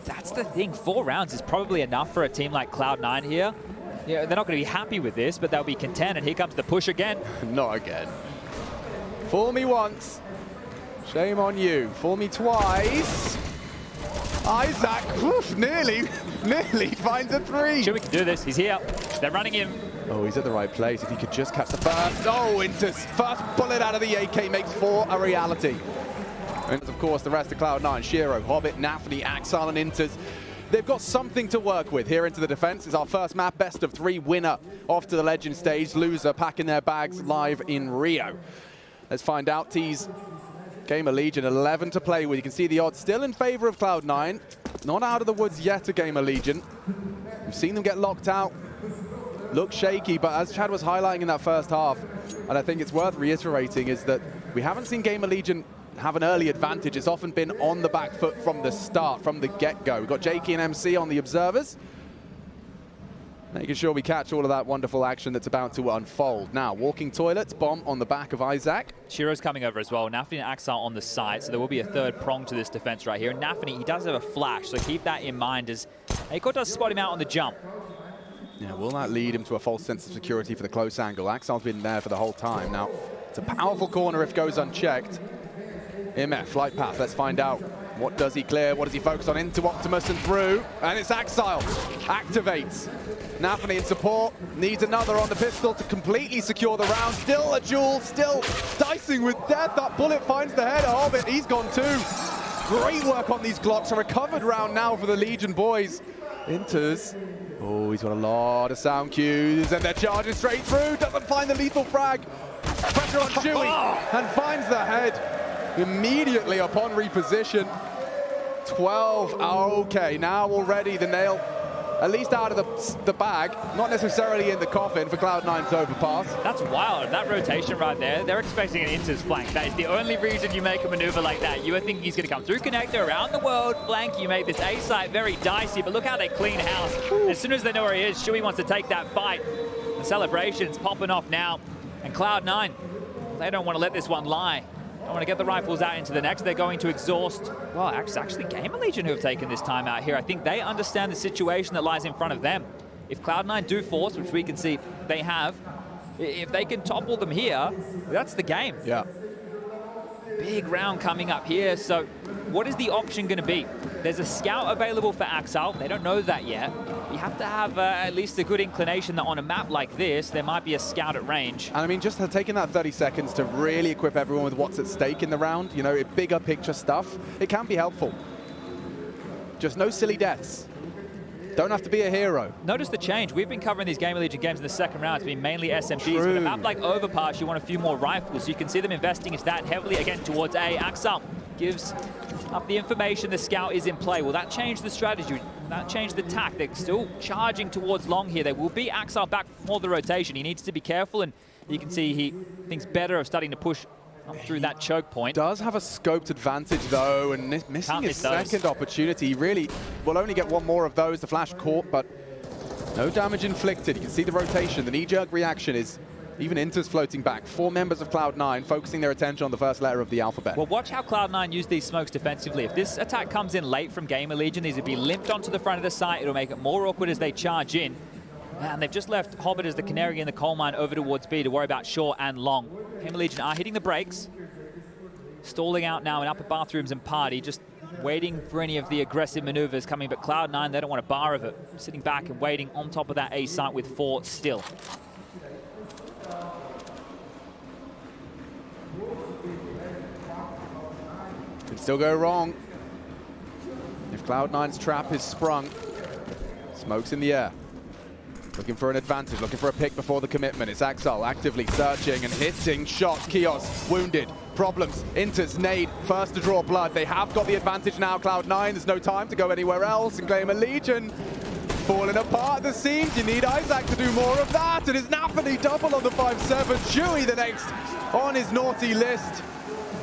Speaker 2: That's the thing, 4 rounds is probably enough for a team like Cloud9 here. Yeah, they're not gonna be happy with this, but they'll be content, and here comes the push again.
Speaker 1: Not again. Fool me once. Shame on you. Fool me twice. Isaac, oof, nearly finds a 3.
Speaker 2: Sure, we can do this. He's here. They're running him.
Speaker 1: Oh, he's at the right place. If he could just catch the first. Oh, Inter's first bullet out of the AK makes 4 a reality. And of course, the rest of Cloud9, Shiro, Hobbit, NAVI, Axile, and Inters. They've got something to work with here into the defense. It's our first map, best-of-3 winner off to the Legend stage. Loser packing their bags live in Rio. Let's find out. Tease Gamer Legion, 11 to play with. You can see the odds still in favor of Cloud9. Not out of the woods yet to Gamer Legion. We've seen them get locked out. Look shaky, but as Chad was highlighting in that first half, and I think it's worth reiterating, is that we haven't seen Gamer Legion have an early advantage. It's often been on the back foot from the start, from the get-go. We've got Jakey and MC on the observers, making sure we catch all of that wonderful action that's about to unfold. Now, walking toilets, bomb on the back of Isaac.
Speaker 2: Shiro's coming over as well. NAVI and Axile on the side, so there will be a 3rd prong to this defense right here. And NAVI, he does have a flash, so keep that in mind as Acor does spot him out on the jump.
Speaker 1: Yeah, will that lead him to a false sense of security for the close angle? Axile's been there for the whole time. Now, it's a powerful corner if goes unchecked. IMF, flight path, let's find out. What does he clear? What does he focus on? Into Optimus and through. And it's Axile. Activates. NAVI in support. Needs another on the pistol to completely secure the round. Still a duel. Still dicing with death. That bullet finds the head of it. He's gone too. Great work on these Glocks. A recovered round now for the Legion boys. Inters. Oh, he's got a lot of sound cues. And they're charging straight through. Doesn't find the lethal frag. Pressure on Chewy. And finds the head. Immediately upon reposition. 12, okay, now already the nail, at least out of the bag, not necessarily in the coffin for Cloud9's overpass.
Speaker 2: That's wild, that rotation right there, they're expecting an Inter's flank. That is the only reason you make a maneuver like that. You would think he's gonna come through connector, around the world, flank, you make this A site very dicey, but look how they clean house. As soon as they know where he is, Chewy wants to take that fight. The celebration's popping off now, and Cloud9, they don't want to let this one lie. I want to get the rifles out into the next. They're going to exhaust. Well, actually, Gamer Legion who have taken this time out here. I think they understand the situation that lies in front of them. If Cloud9 do force, which we can see they have, if they can topple them here, that's the game.
Speaker 1: Yeah.
Speaker 2: Big round coming up here. So what is the option going to be? There's a scout available for Axile. They don't know that yet. You have to have at least a good inclination that on a map like this, there might be a scout at range.
Speaker 1: And I mean, just taking that 30 seconds to really equip everyone with what's at stake in the round, you know, bigger picture stuff, it can be helpful. Just no silly deaths. Don't have to be a hero.
Speaker 2: Notice the change. We've been covering these Gamer Legion games in the second round. It's been mainly SMGs.
Speaker 1: True.
Speaker 2: But a map like Overpass, you want a few more rifles. You can see them investing into that heavily again towards A. Axile gives up the information the scout is in play. Will that change the strategy? That changed the tack. They're still charging towards long here. They will be Axile back for the rotation. He needs to be careful, and you can see he thinks better of starting to push up through that choke point.
Speaker 1: Does have a scoped advantage though, and missing his second opportunity. He really will only get one more of those. The flash caught, but no damage inflicted. You can see the rotation. The knee-jerk reaction is even Inter's floating back. 4 members of Cloud9 focusing their attention on the first letter of the alphabet.
Speaker 2: Well, watch how Cloud9 use these smokes defensively. If this attack comes in late from Gamer Legion, these would be limped onto the front of the site. It'll make it more awkward as they charge in. And they've just left Hobbit as the canary in the coal mine over towards B to worry about short and long. Gamer Legion are hitting the brakes. Stalling out now in upper bathrooms and party, just waiting for any of the aggressive maneuvers coming. But Cloud9, they don't want a bar of it. Sitting back and waiting on top of that A site with 4 still.
Speaker 1: Could still go wrong. If Cloud9's trap is sprung, smoke's in the air. Looking for an advantage, looking for a pick before the commitment. It's Axel actively searching and hitting shots. Kios wounded, problems. Inters, nade, first to draw blood. They have got the advantage now, Cloud9. There's no time to go anywhere else and claim a Legion. Falling apart at the seams. You need Isaac to do more of that. And it's NAVI double on the 5-7. Chewy the next on his naughty list.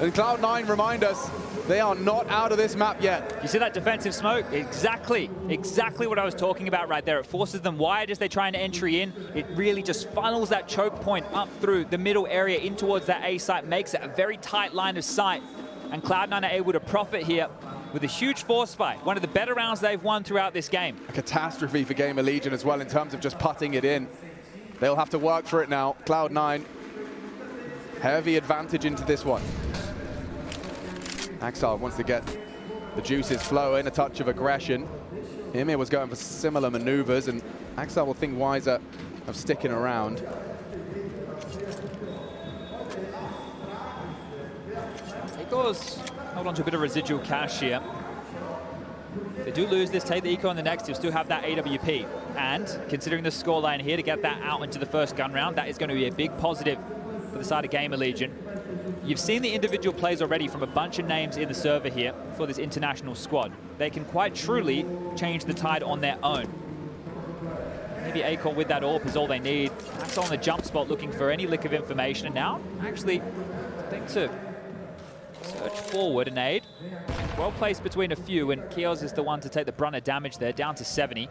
Speaker 1: And Cloud9 remind us, they are not out of this map yet.
Speaker 2: You see that defensive smoke? Exactly what I was talking about right there. It forces them wide as they try an entry in. It really just funnels that choke point up through the middle area in towards that A site, makes it a very tight line of sight. And Cloud9 are able to profit here with a huge force fight. One of the better rounds they've won throughout this game.
Speaker 1: A catastrophe for Gamer Legion as well in terms of just putting it in. They'll have to work for it now. Cloud9, heavy advantage into this one. Axel wants to get the juices flowing, a touch of aggression. Ymir was going for similar maneuvers, and Axel will think wiser of sticking around.
Speaker 2: Eco's hold on to a bit of residual cash here. If they do lose this, take the Eco on the next, you'll still have that AWP. And considering the scoreline here, to get that out into the first gun round, that is going to be a big positive for the side of Gamer Legion. You've seen the individual plays already from a bunch of names in the server here for this international squad. They can quite truly change the tide on their own. Maybe Acor with that AWP is all they need. Axel on the jump spot looking for any lick of information. And now, actually, I think to search forward an aid. Well placed between a few, and Kios is the one to take the brunt of damage there, down to 70.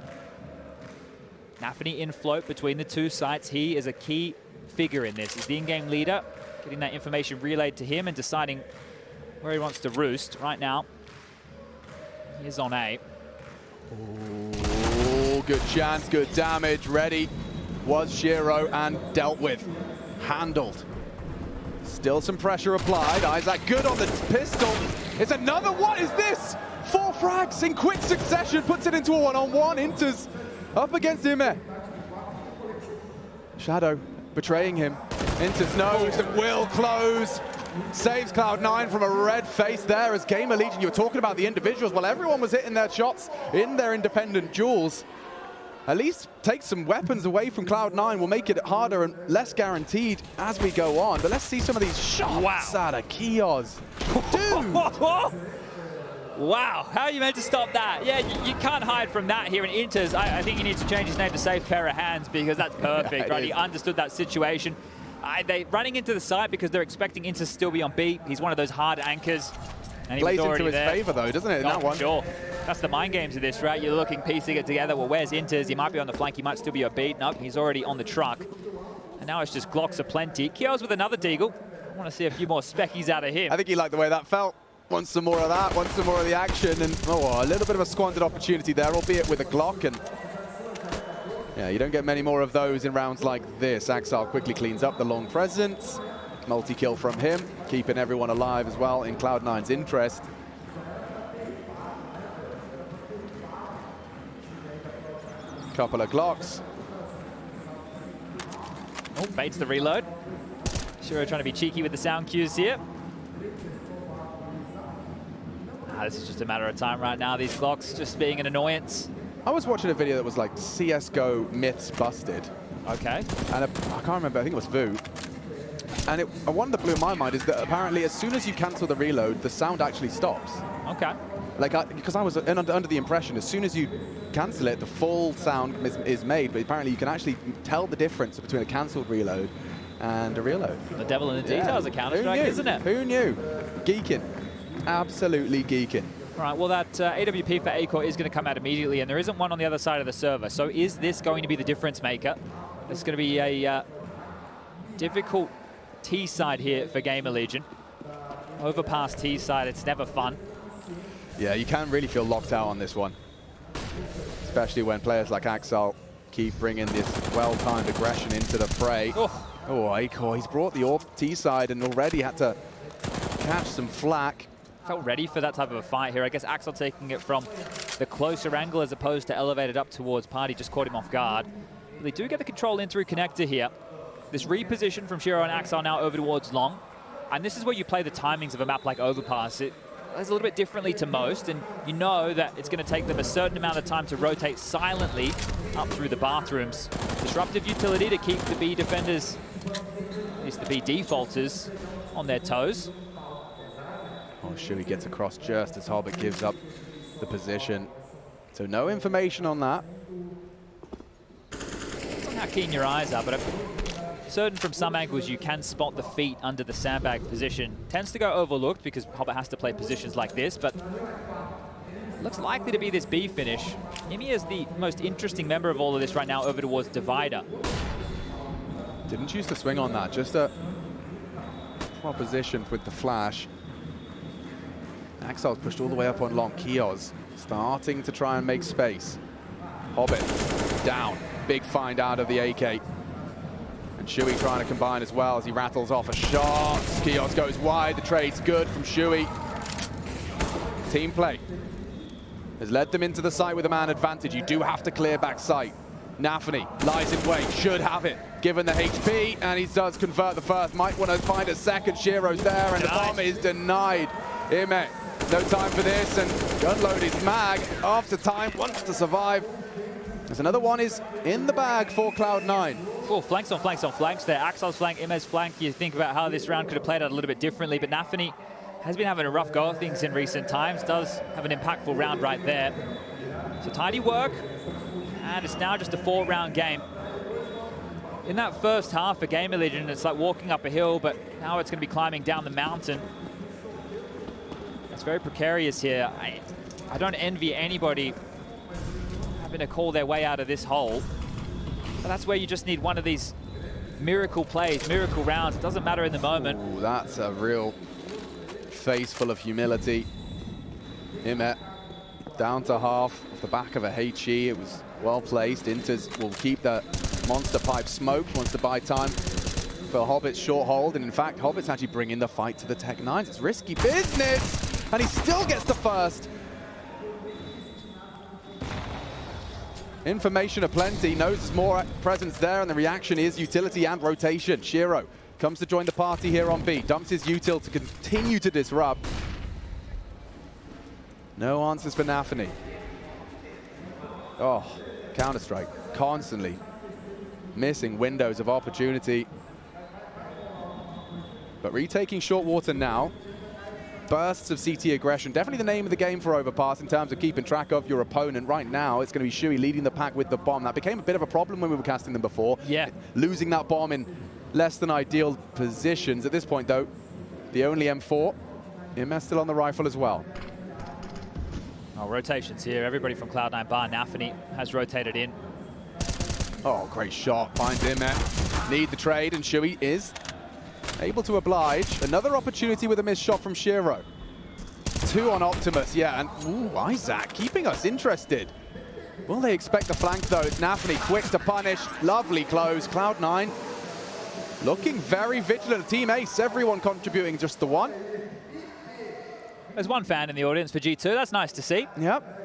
Speaker 2: NAVI in float between the two sites. He is a key figure in this. He's the in-game leader. Getting that information relayed to him and deciding where he wants to roost. Right now, he is on A.
Speaker 1: Oh, good chance, good damage. Ready was Shiro and dealt with. Handled. Still some pressure applied. Isaac good on the pistol. It's another, what is this? 4 frags in quick succession, puts it into a one-on-one. Inters up against Ymir. Shadow betraying him. Inters knows and will close. Saves Cloud9 from a red face there as Gamer Legion, you were talking about the individuals. Well, everyone was hitting their shots in their independent duels. At least take some weapons away from Cloud9 will make it harder and less guaranteed as we go on. But let's see some of these shots out of Kios. Dude!
Speaker 2: Wow, how are you meant to stop that? Yeah, you can't hide from that here in Inters. I think he needs to change his name to Safe Pair of Hands because that's perfect, right? He understood that situation. They running into the site because they're expecting Inters to still be on B. He's one of those hard anchors. And he
Speaker 1: plays
Speaker 2: was already
Speaker 1: into his favor though, doesn't it, in that one?
Speaker 2: Sure. That's the mind games of this, right? You're looking, piecing it together. Well, where's Inters? He might be on the flank. He might still be a beat. Nope, he's already on the truck. And now it's just Glocks aplenty. Kios with another deagle. I want to see a few more speckies out of him.
Speaker 1: I think he liked the way that felt. Wants some more of that, wants some more of the action, and a little bit of a squandered opportunity there, albeit with a Glock. And yeah, you don't get many more of those in rounds like this. Axel quickly cleans up the long presence. Multi-kill from him, keeping everyone alive as well in Cloud9's interest. Couple of Glocks.
Speaker 2: Oh, baits the reload. Shiro trying to be cheeky with the sound cues here. This is just a matter of time right now. These Glocks just being an annoyance.
Speaker 1: I was watching a video that was like CSGO myths busted.
Speaker 2: Okay.
Speaker 1: And I can't remember, I think it was Vu. And one that blew my mind is that apparently as soon as you cancel the reload, the sound actually stops.
Speaker 2: Okay.
Speaker 1: Like, because I was under the impression as soon as you cancel it, the full sound is made, but apparently you can actually tell the difference between a cancelled reload and a reload.
Speaker 2: The devil in the details of Counter-Strike, isn't it?
Speaker 1: Who knew? Geeking. Absolutely geeking.
Speaker 2: All right, well, that AWP for Acor is going to come out immediately, and there isn't one on the other side of the server. So is this going to be the difference maker? It's going to be a difficult T side here for Gamer Legion. Overpass T side, it's never fun.
Speaker 1: Yeah, you can really feel locked out on this one. Especially when players like Axel keep bringing this well-timed aggression into the fray. Oh, Aiko, he's brought the AWP T side and already had to catch some flack.
Speaker 2: Felt ready for that type of a fight here. I guess Axel taking it from the closer angle as opposed to elevated up towards Party, just caught him off guard. But they do get the control in through connector here. This reposition from Shiro and Axel now over towards long. And this is where you play the timings of a map like Overpass. It plays a little bit differently to most, and you know that it's going to take them a certain amount of time to rotate silently up through the bathrooms. Disruptive utility to keep the B defenders, at least the B defaulters, on their toes.
Speaker 1: Oh, Shui gets across just as Hobbit gives up the position. So no information on that.
Speaker 2: Depends on how keen your eyes are, but I'm certain from some angles you can spot the feet under the sandbag position. Tends to go overlooked because Hobbit has to play positions like this, but looks likely to be this B finish. Imi is the most interesting member of all of this right now over towards Divider.
Speaker 1: Didn't choose to swing on that, just a proposition with the flash. Axel's pushed all the way up on long. Kio's starting to try and make space. Hobbit down. Big find out of the AK. And Shui trying to combine as well as he rattles off a shot. Kios goes wide. The trade's good from Shui. Team play has led them into the site with a man advantage. You do have to clear back sight. NAVI lies in wait, should have it, given the HP, and he does convert the first. Might want to find a second. Shiro's there, and the bomb is denied. IEM, no time for this, and unload his mag. After time, wants to survive. There's another one is in the bag for Cloud9.
Speaker 2: Oh, flanks on flanks on flanks there. Axel's flank, IEM's flank. You think about how this round could have played out a little bit differently, but NAVI has been having a rough go of things in recent times. Does have an impactful round right there. So tidy work, and it's now just a 4-round game. In that first half for Game Legion, it's like walking up a hill, but now it's going to be climbing down the mountain. It's very precarious here. I don't envy anybody having to call their way out of this hole. But that's where you just need one of these miracle plays, miracle rounds. It doesn't matter in the moment.
Speaker 1: Ooh, that's a real face full of humility. IEM down to half off the back of a HE. It was well placed. Inters will keep the monster pipe smoked, wants to buy time for Hobbit's short hold. And in fact, Hobbit's actually bringing the fight to the Tech 9s. It's risky business, and he still gets the first. Information aplenty, knows there's more presence there, and the reaction is utility and rotation. Shiro comes to join the party here on B, dumps his util to continue to disrupt. No answers for NAVI. Oh, Counter-Strike, constantly missing windows of opportunity. But retaking short water now. Bursts of CT aggression, definitely the name of the game for Overpass in terms of keeping track of your opponent. Right now, it's going to be Shui leading the pack with the bomb. That became a bit of a problem when we were casting them before.
Speaker 2: Yeah.
Speaker 1: Losing that bomb in less than ideal positions. At this point, though, the only M4. IEM still on the rifle as well.
Speaker 2: Oh, rotations here. Everybody from Cloud9 bar NAVI has rotated in.
Speaker 1: Oh, great shot. Finds IEM. Need the trade, and Shui is able to oblige. Another opportunity with a missed shot from Shiro. 2 on Optimus, yeah, and ooh, Isaac keeping us interested. Will they expect the flank though? It's NAVI quick to punish. Lovely close. Cloud9 looking very vigilant. Team Ace, everyone contributing, just the one.
Speaker 2: There's one fan in the audience for G2. That's nice to see.
Speaker 1: Yep.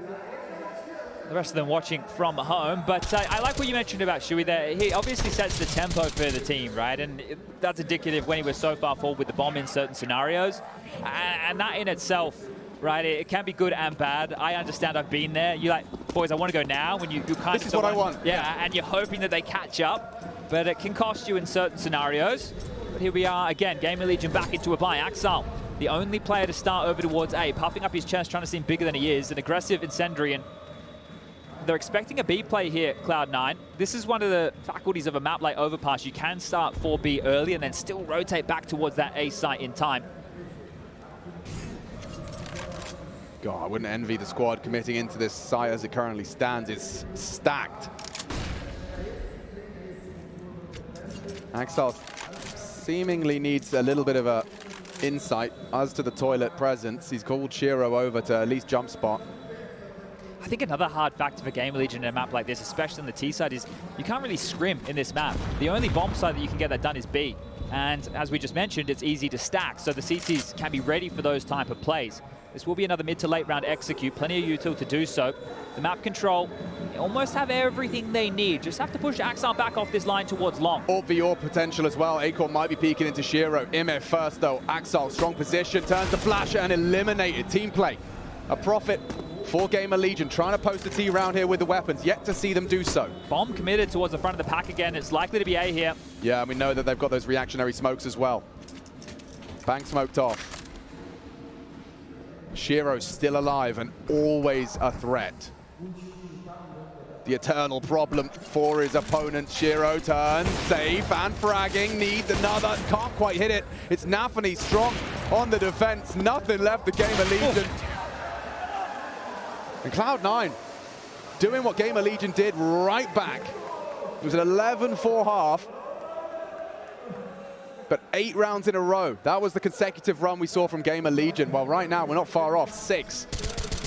Speaker 2: The rest of them watching from home. But I like what you mentioned about Shui there. He obviously sets the tempo for the team, right? And that's indicative when he was so far forward with the bomb in certain scenarios. And that in itself, right, it can be good and bad. I understand, I've been there. You're like, boys, I want to go now. When you kind of...
Speaker 1: This is what I want.
Speaker 2: Yeah, and you're hoping that they catch up. But it can cost you in certain scenarios. But here we are again, Game of Legion back into a buy. Axel, the only player to start over towards A, puffing up his chest, trying to seem bigger than he is. An aggressive incendiary, and they're expecting a B play here, Cloud9. This is one of the faculties of a map like Overpass. You can start 4B early and then still rotate back towards that A site in time.
Speaker 1: God, I wouldn't envy the squad committing into this site as it currently stands. It's stacked. Axel seemingly needs a little bit of a insight as to the toilet presence. He's called Shiro over to at least jump spot.
Speaker 2: I think another hard factor for Gamer Legion in a map like this, especially on the T side, is you can't really scrim in this map. The only bomb side that you can get that done is B. And as we just mentioned, it's easy to stack, so the CTs can be ready for those type of plays. This will be another mid to late round execute, plenty of util to do so. The map control, they almost have everything they need. Just have to push Axile back off this line towards long.
Speaker 1: Or VR potential as well. Acorn might be peeking into Shiro. IME first though. Axile, strong position, turns to Flasher and eliminated. Team play. A profit for Gamer Legion, trying to post a T round here with the weapons. Yet to see them do so.
Speaker 2: Bomb committed towards the front of the pack again. It's likely to be A here.
Speaker 1: Yeah, we know that they've got those reactionary smokes as well. Bang smoked off. Shiro still alive and always a threat. The eternal problem for his opponent. Shiro turns, safe and fragging, needs another, can't quite hit it. It's NAVI strong on the defense, nothing left the Gamer Legion. And Cloud9 doing what Gamer Legion did right back. It was an 11-4 half, but 8 rounds in a row. That was the consecutive run we saw from Gamer Legion. Well, right now, we're not far off. 6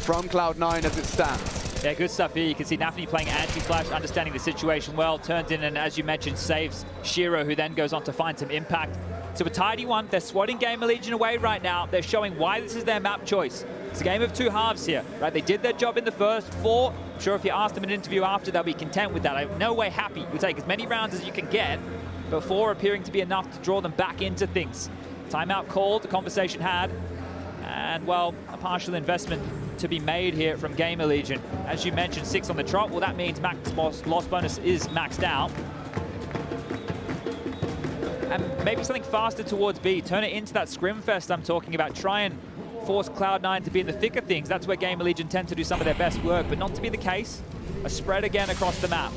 Speaker 1: from Cloud9 as it stands.
Speaker 2: Yeah, good stuff here. You can see NAVI playing anti-flash, understanding the situation well, turns in and, as you mentioned, saves Shiro, who then goes on to find some impact. So a tidy one. They're swatting Gamer Legion away right now. They're showing why this is their map choice. It's a game of 2 halves here, right? They did their job in the first 4. I'm sure if you asked them in an interview after, they'll be content with that. I'm no way happy. You take as many rounds as you can get, but 4 appearing to be enough to draw them back into things. Timeout called, the conversation had, and, well, a partial investment to be made here from Gamer Legion. As you mentioned, 6 on the trot. Well, that means max loss bonus is maxed out. And maybe something faster towards B. Turn it into that scrim fest I'm talking about. Try and force Cloud9 to be in the thick of things. That's where Gamer Legion tend to do some of their best work, but not to be the case. A spread again across the map.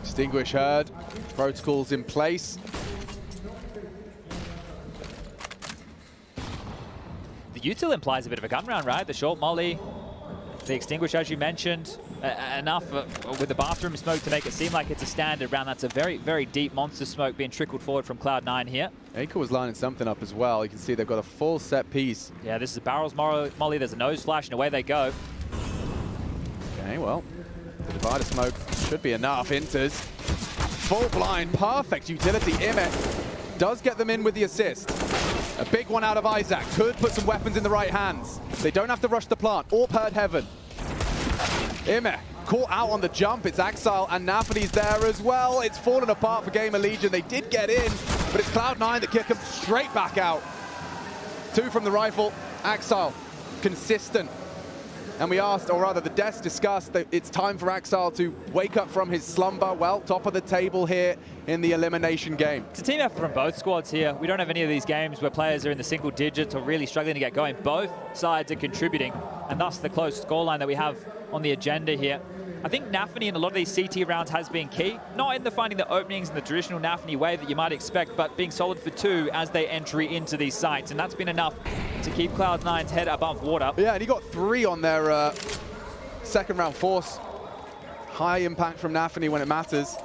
Speaker 1: Extinguish heard. Protocols in place.
Speaker 2: The util implies a bit of a gun round, right? The short molly, the extinguish, as you mentioned, enough with the bathroom smoke to make it seem like it's a standard round. That's a very, very deep monster smoke being trickled forward from Cloud9 here.
Speaker 1: Acorn was lining something up as well. You can see they've got a full set piece.
Speaker 2: Yeah, this is a barrels molly. There's a nose flash, and away they go.
Speaker 1: Okay, well, the divider smoke should be enough. Enters. Full blind, perfect utility. IME does get them in with the assist. A big one out of Isaac. Could put some weapons in the right hands. They don't have to rush the plant. Orb heard heaven. IME caught out on the jump. It's Axile and NAVI's there as well. It's fallen apart for Gamer Legion. They did get in, but it's Cloud9 that kick them straight back out. 2 from the rifle. Axile, consistent. And we asked, or rather the desk discussed, that it's time for Axile to wake up from his slumber. Well, top of the table here in the elimination game.
Speaker 2: It's a team effort from both squads here. We don't have any of these games where players are in the single digits or really struggling to get going. Both sides are contributing, and thus the close scoreline that we have on the agenda here. I think NAVI in a lot of these CT rounds has been key. Not in the finding the openings in the traditional NAVI way that you might expect, but being solid for 2 as they entry into these sites. And that's been enough to keep Cloud9's head above water.
Speaker 1: Yeah, and he got 3 on their second round force. High impact from NAVI when it matters.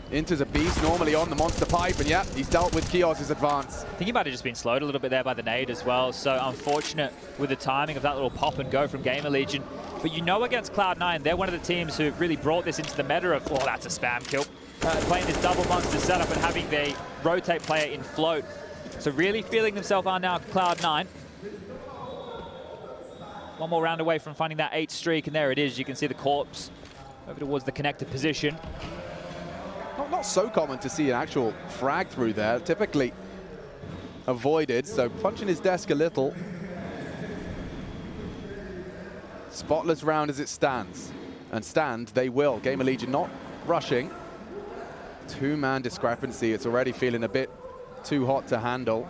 Speaker 1: Inter's a beast normally on the monster pipe, and yeah, he's dealt with Kios's advance.
Speaker 2: I think he might have just been slowed a little bit there by the nade as well, so unfortunate with the timing of that little pop and go from Gamer Legion. But you know, against Cloud9, they're one of the teams who really brought this into the meta of, oh, that's a spam kill. Playing this double monster setup and having the rotate player in float. So really feeling themselves are now Cloud9. One more round away from finding that 8 streak, and there it is. You can see the corpse over towards the connected position.
Speaker 1: Not so common to see an actual frag through there. Typically avoided, so punching his desk a little. Spotless round as it stands. And stand they will. Gamer Legion not rushing. 2-man discrepancy. It's already feeling a bit too hot to handle.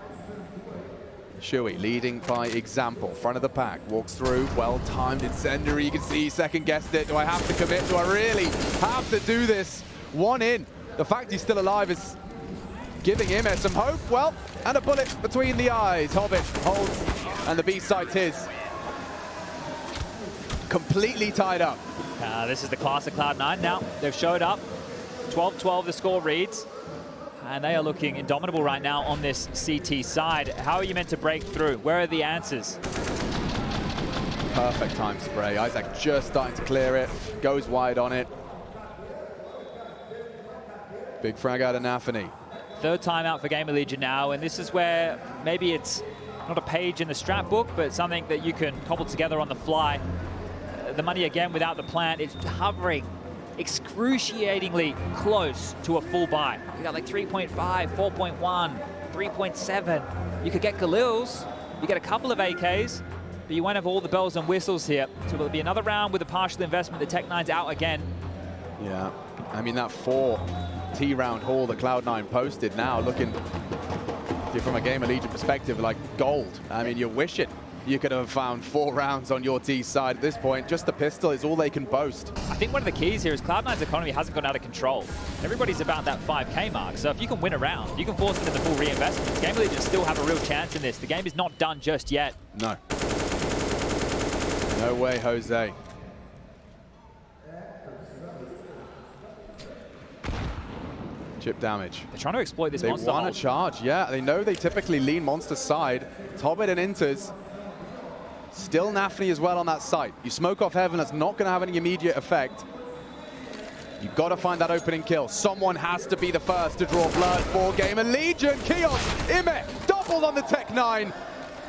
Speaker 1: Shui leading by example. Front of the pack. Walks through. Well-timed incendiary. You can see he second-guessed it. Do I have to commit? Do I really have to do this? 1 in. The fact he's still alive is giving him some hope. Well, and a bullet between the eyes. Hobbit holds, and the B-side's his. Completely tied up.
Speaker 2: This is the class of Cloud9 now. They've showed up. 12-12 the score reads. And they are looking indomitable right now on this CT side. How are you meant to break through? Where are the answers?
Speaker 1: perfect time spray. Isaac just starting to clear it, goes wide on it. Big frag out of NAVI.
Speaker 2: Third time out for Gamer Legion now, and this is where maybe it's not a page in the strat book, but something that you can cobble together on the fly. The money again without the plant, it's hovering excruciatingly close to a full buy. You got like 3.5, 4.1, 3.7. You could get Khalils, you get a couple of AKs, but you won't have all the bells and whistles here. So it'll be another round with a partial investment. The Tech9's out again.
Speaker 1: Yeah, I mean that 4 T-round haul that Cloud9 posted now looking, if you're from a Gamer Legion perspective, like gold. I mean, you're wishing you could have found 4 rounds on your T side at this point. Just the pistol is all they can boast.
Speaker 2: I think one of the keys here is Cloud9's economy hasn't gone out of control. Everybody's about that 5K mark, so if you can win a round, you can force them into full reinvestment. Gamer Legion still have a real chance in this. The game is not done just yet.
Speaker 1: No. No way, Jose. Chip damage.
Speaker 2: They're trying to exploit this monster.
Speaker 1: They want to charge, yeah. They know they typically lean Monster's side. Tobbit and Inters. Still NAVI as well on that site. You smoke off Heaven, that's not going to have any immediate effect. You've got to find that opening kill. Someone has to be the first to draw blood for Gamer Legion. Kios, IEM, doubled on the Tech9.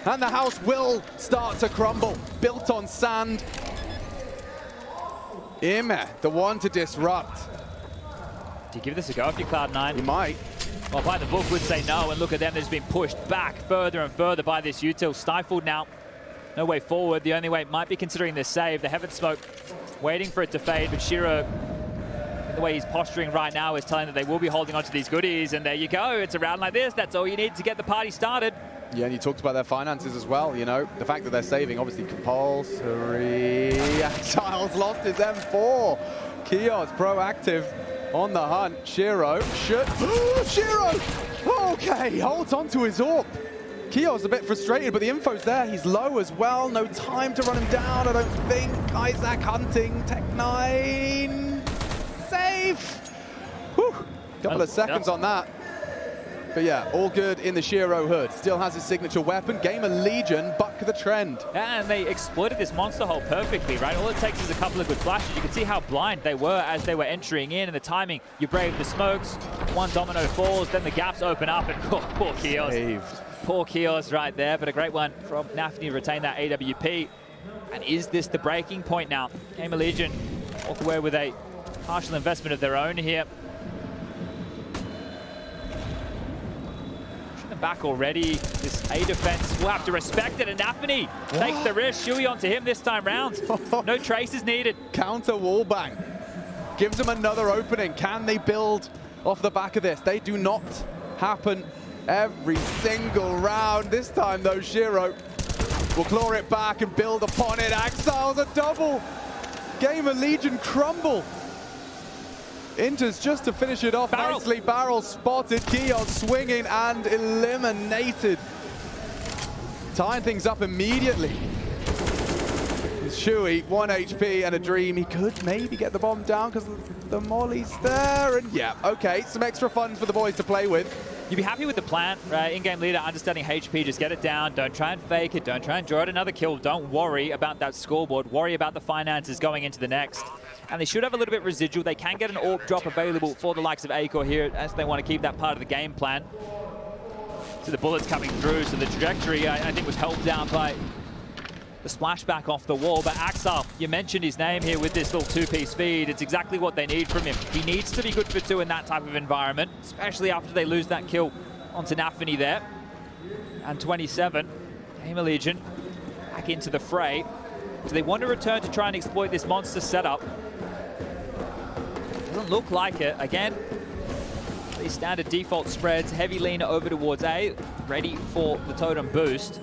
Speaker 1: And the house will start to crumble. Built on sand. IEM, the one to disrupt.
Speaker 2: Do you give this a go if you're Cloud9?
Speaker 1: You might.
Speaker 2: Well, by the book would say no, and look at them, they've just been pushed back further and further by this util. Stifled now. No way forward. The only way might be considering this save. The Heaven Smoke waiting for it to fade, but Shiro, the way he's posturing right now, is telling that they will be holding on to these goodies, and there you go. It's a round like this. That's all you need to get the party started.
Speaker 1: Yeah, and you talked about their finances as well, you know. The fact that they're saving, obviously compulsory. Exiles lost his M4. Kios proactive on the hunt. Shiro should... Shiro! Okay, holds on to his AWP. Kios a bit frustrated, but the info's there. He's low as well. No time to run him down, I don't think. Isaac hunting. Tech9. Safe! Whew. Couple of seconds on that. But yeah, all good in the Shiro hood. Still has his signature weapon. Gamer Legion buck the trend.
Speaker 2: And they exploited this monster hole perfectly, right? All it takes is a couple of good flashes. You can see how blind they were as they were entering in, and the timing. You brave the smokes, one domino falls, then the gaps open up, and poor Kios.
Speaker 1: Saved.
Speaker 2: Poor Kios right there, but a great one from NAVI to retain that AWP. And is this the breaking point now? Gamer Legion walk away with a partial investment of their own here. Back already. This A defense will have to respect it, and NAVI takes the risk. Shui onto him this time round. No traces needed.
Speaker 1: Counter wallbang. Gives them another opening. Can they build off the back of this? They do not happen every single round. This time though, Shiro will claw it back and build upon it. Exiles a double. Gamer Legion crumble. Inters just to finish it off nicely. Barrel spotted. Kios swinging and eliminated. Tying things up immediately. Shui, 1 HP and a dream. He could maybe get the bomb down because the molly's there. And yeah, okay, some extra funds for the boys to play with.
Speaker 2: You'd be happy with the plant, right? In-game leader, understanding HP, just get it down. Don't try and fake it. Don't try and draw it another kill. Don't worry about that scoreboard. Worry about the finances going into the next. And they should have a little bit residual. They can get an AWP drop available for the likes of Acor here as they want to keep that part of the game plan. So the bullets coming through. So the trajectory, I think, was helped out by the splashback off the wall. But Axel, you mentioned his name here with this little two-piece feed. It's exactly what they need from him. He needs to be good for 2 in that type of environment, especially after they lose that kill onto NAVI there. And 27, Gamer Legion back into the fray. So they want to return to try and exploit this monster setup. Doesn't look like it. Again, these standard default spreads, heavy lean over towards A, ready for the totem boost.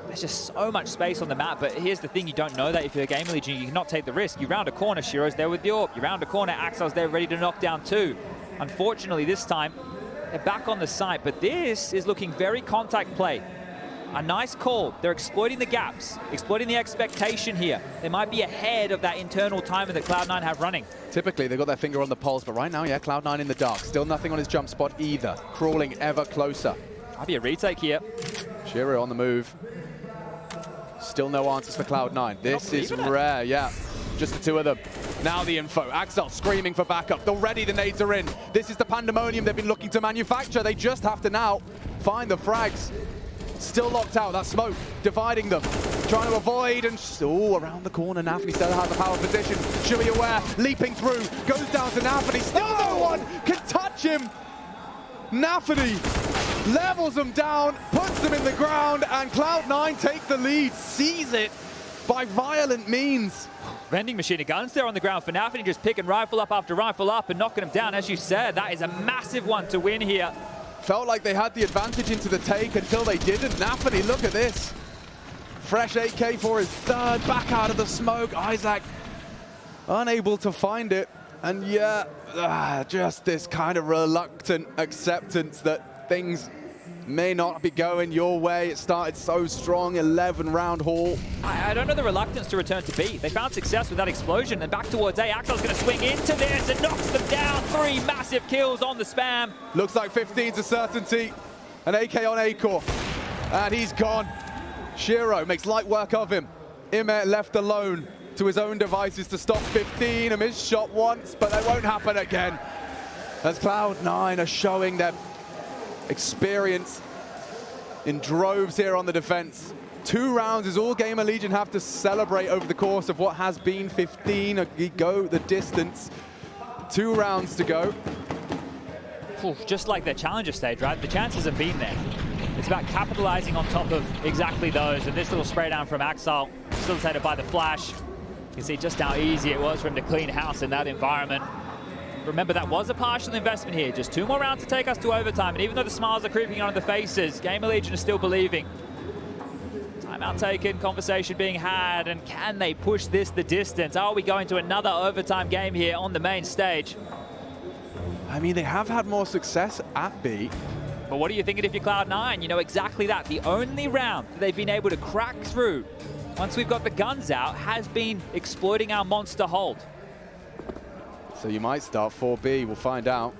Speaker 2: There's just so much space on the map, but here's the thing, you don't know that if you're a Gamer Legion, you cannot take the risk. You round a corner, Shiro's there with the AWP. You round a corner, Axel's there ready to knock down 2. Unfortunately, this time, they're back on the site, but this is looking very contact play. A nice call. They're exploiting the gaps, exploiting the expectation here. They might be ahead of that internal timer that Cloud9 have running.
Speaker 1: Typically, they've got their finger on the pulse, but right now, yeah, Cloud9 in the dark. Still nothing on his jump spot either. Crawling ever closer.
Speaker 2: Might be a retake here.
Speaker 1: Shiro on the move. Still no answers for Cloud9. This is rare, yeah. Just the two of them. Now the info. Axel screaming for backup. Already the nades are in. This is the pandemonium they've been looking to manufacture. They just have to now find the frags. Still locked out. That smoke dividing them. Trying to avoid and around the corner. NAVI still has the power position. Should be aware. Leaping through. Goes down to NAVI. Still no one can touch him. NAVI levels them down, puts them in the ground, and Cloud9 take the lead, seize it by violent means.
Speaker 2: Vending machine of guns there on the ground for NAVI, just picking rifle up after rifle up and knocking them down. As you said, that is a massive one to win here.
Speaker 1: Felt like they had the advantage into the take until they didn't. NAVI, look at this. Fresh AK for his third, back out of the smoke. Isaac unable to find it. And yeah, just this kind of reluctant acceptance that things may not be going your way. It started so strong, 11-round haul.
Speaker 2: I don't know the reluctance to return to B. They found success with that explosion, and back towards A. Axel's going to swing into this and knocks them down. 3 massive kills on the spam.
Speaker 1: Looks like 15's a certainty. An AK on A-Core, and he's gone. Shiro makes light work of him. Imet left alone to his own devices to stop 15. A missed shot once, but that won't happen again. As Cloud9 are showing their experience in droves here on the defense. 2 rounds is all Gamer Legion have to celebrate over the course of what has been 15. Go the distance. 2 rounds to go.
Speaker 2: Just like their challenger stage, right? The chances have been there. It's about capitalizing on top of exactly those. And this little spray down from Axel, facilitated by the flash. You can see just how easy it was for him to clean house in that environment. Remember, that was a partial investment here. Just 2 more rounds to take us to overtime. And even though the smiles are creeping onto the faces, Gamer Legion is still believing. Timeout taken, conversation being had, and can they push this the distance? Are we going to another overtime game here on the main stage?
Speaker 1: I mean, they have had more success at B.
Speaker 2: But what are you thinking if you're Cloud9? You know exactly that. The only round that they've been able to crack through, once we've got the guns out, has been exploiting our monster hold.
Speaker 1: So you might start 4B, we'll find out.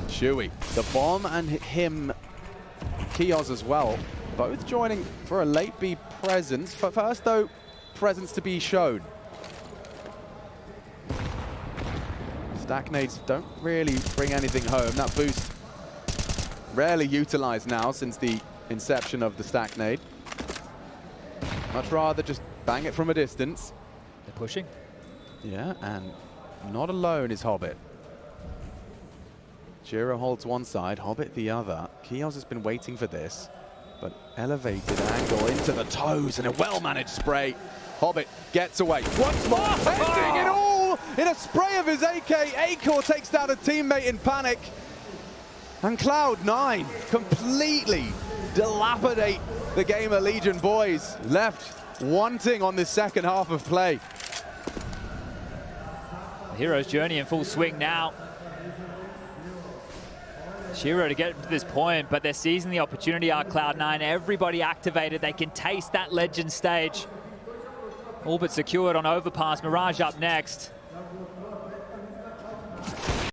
Speaker 1: Chewy, the bomb and him, Kios as well, both joining for a late B presence. First though, presence to be shown. Stack nades don't really bring anything home. That boost rarely utilized now since the inception of the stack nade. Much rather just bang it from a distance.
Speaker 2: They're pushing.
Speaker 1: Yeah, and not alone is Hobbit. Jiro holds one side, Hobbit the other. Kios has been waiting for this, but elevated angle into the toes and a well-managed spray. Hobbit gets away. Once more, ending it all in a spray of his AK. A-Core takes down a teammate in panic. And Cloud9 completely dilapidate the Gamer Legion boys, left wanting on this second half of play.
Speaker 2: The hero's journey in full swing now. Shiro to get to this point, but they're seizing the opportunity. Our Cloud9, everybody activated. They can taste that legend stage. All but secured on overpass. Mirage up next.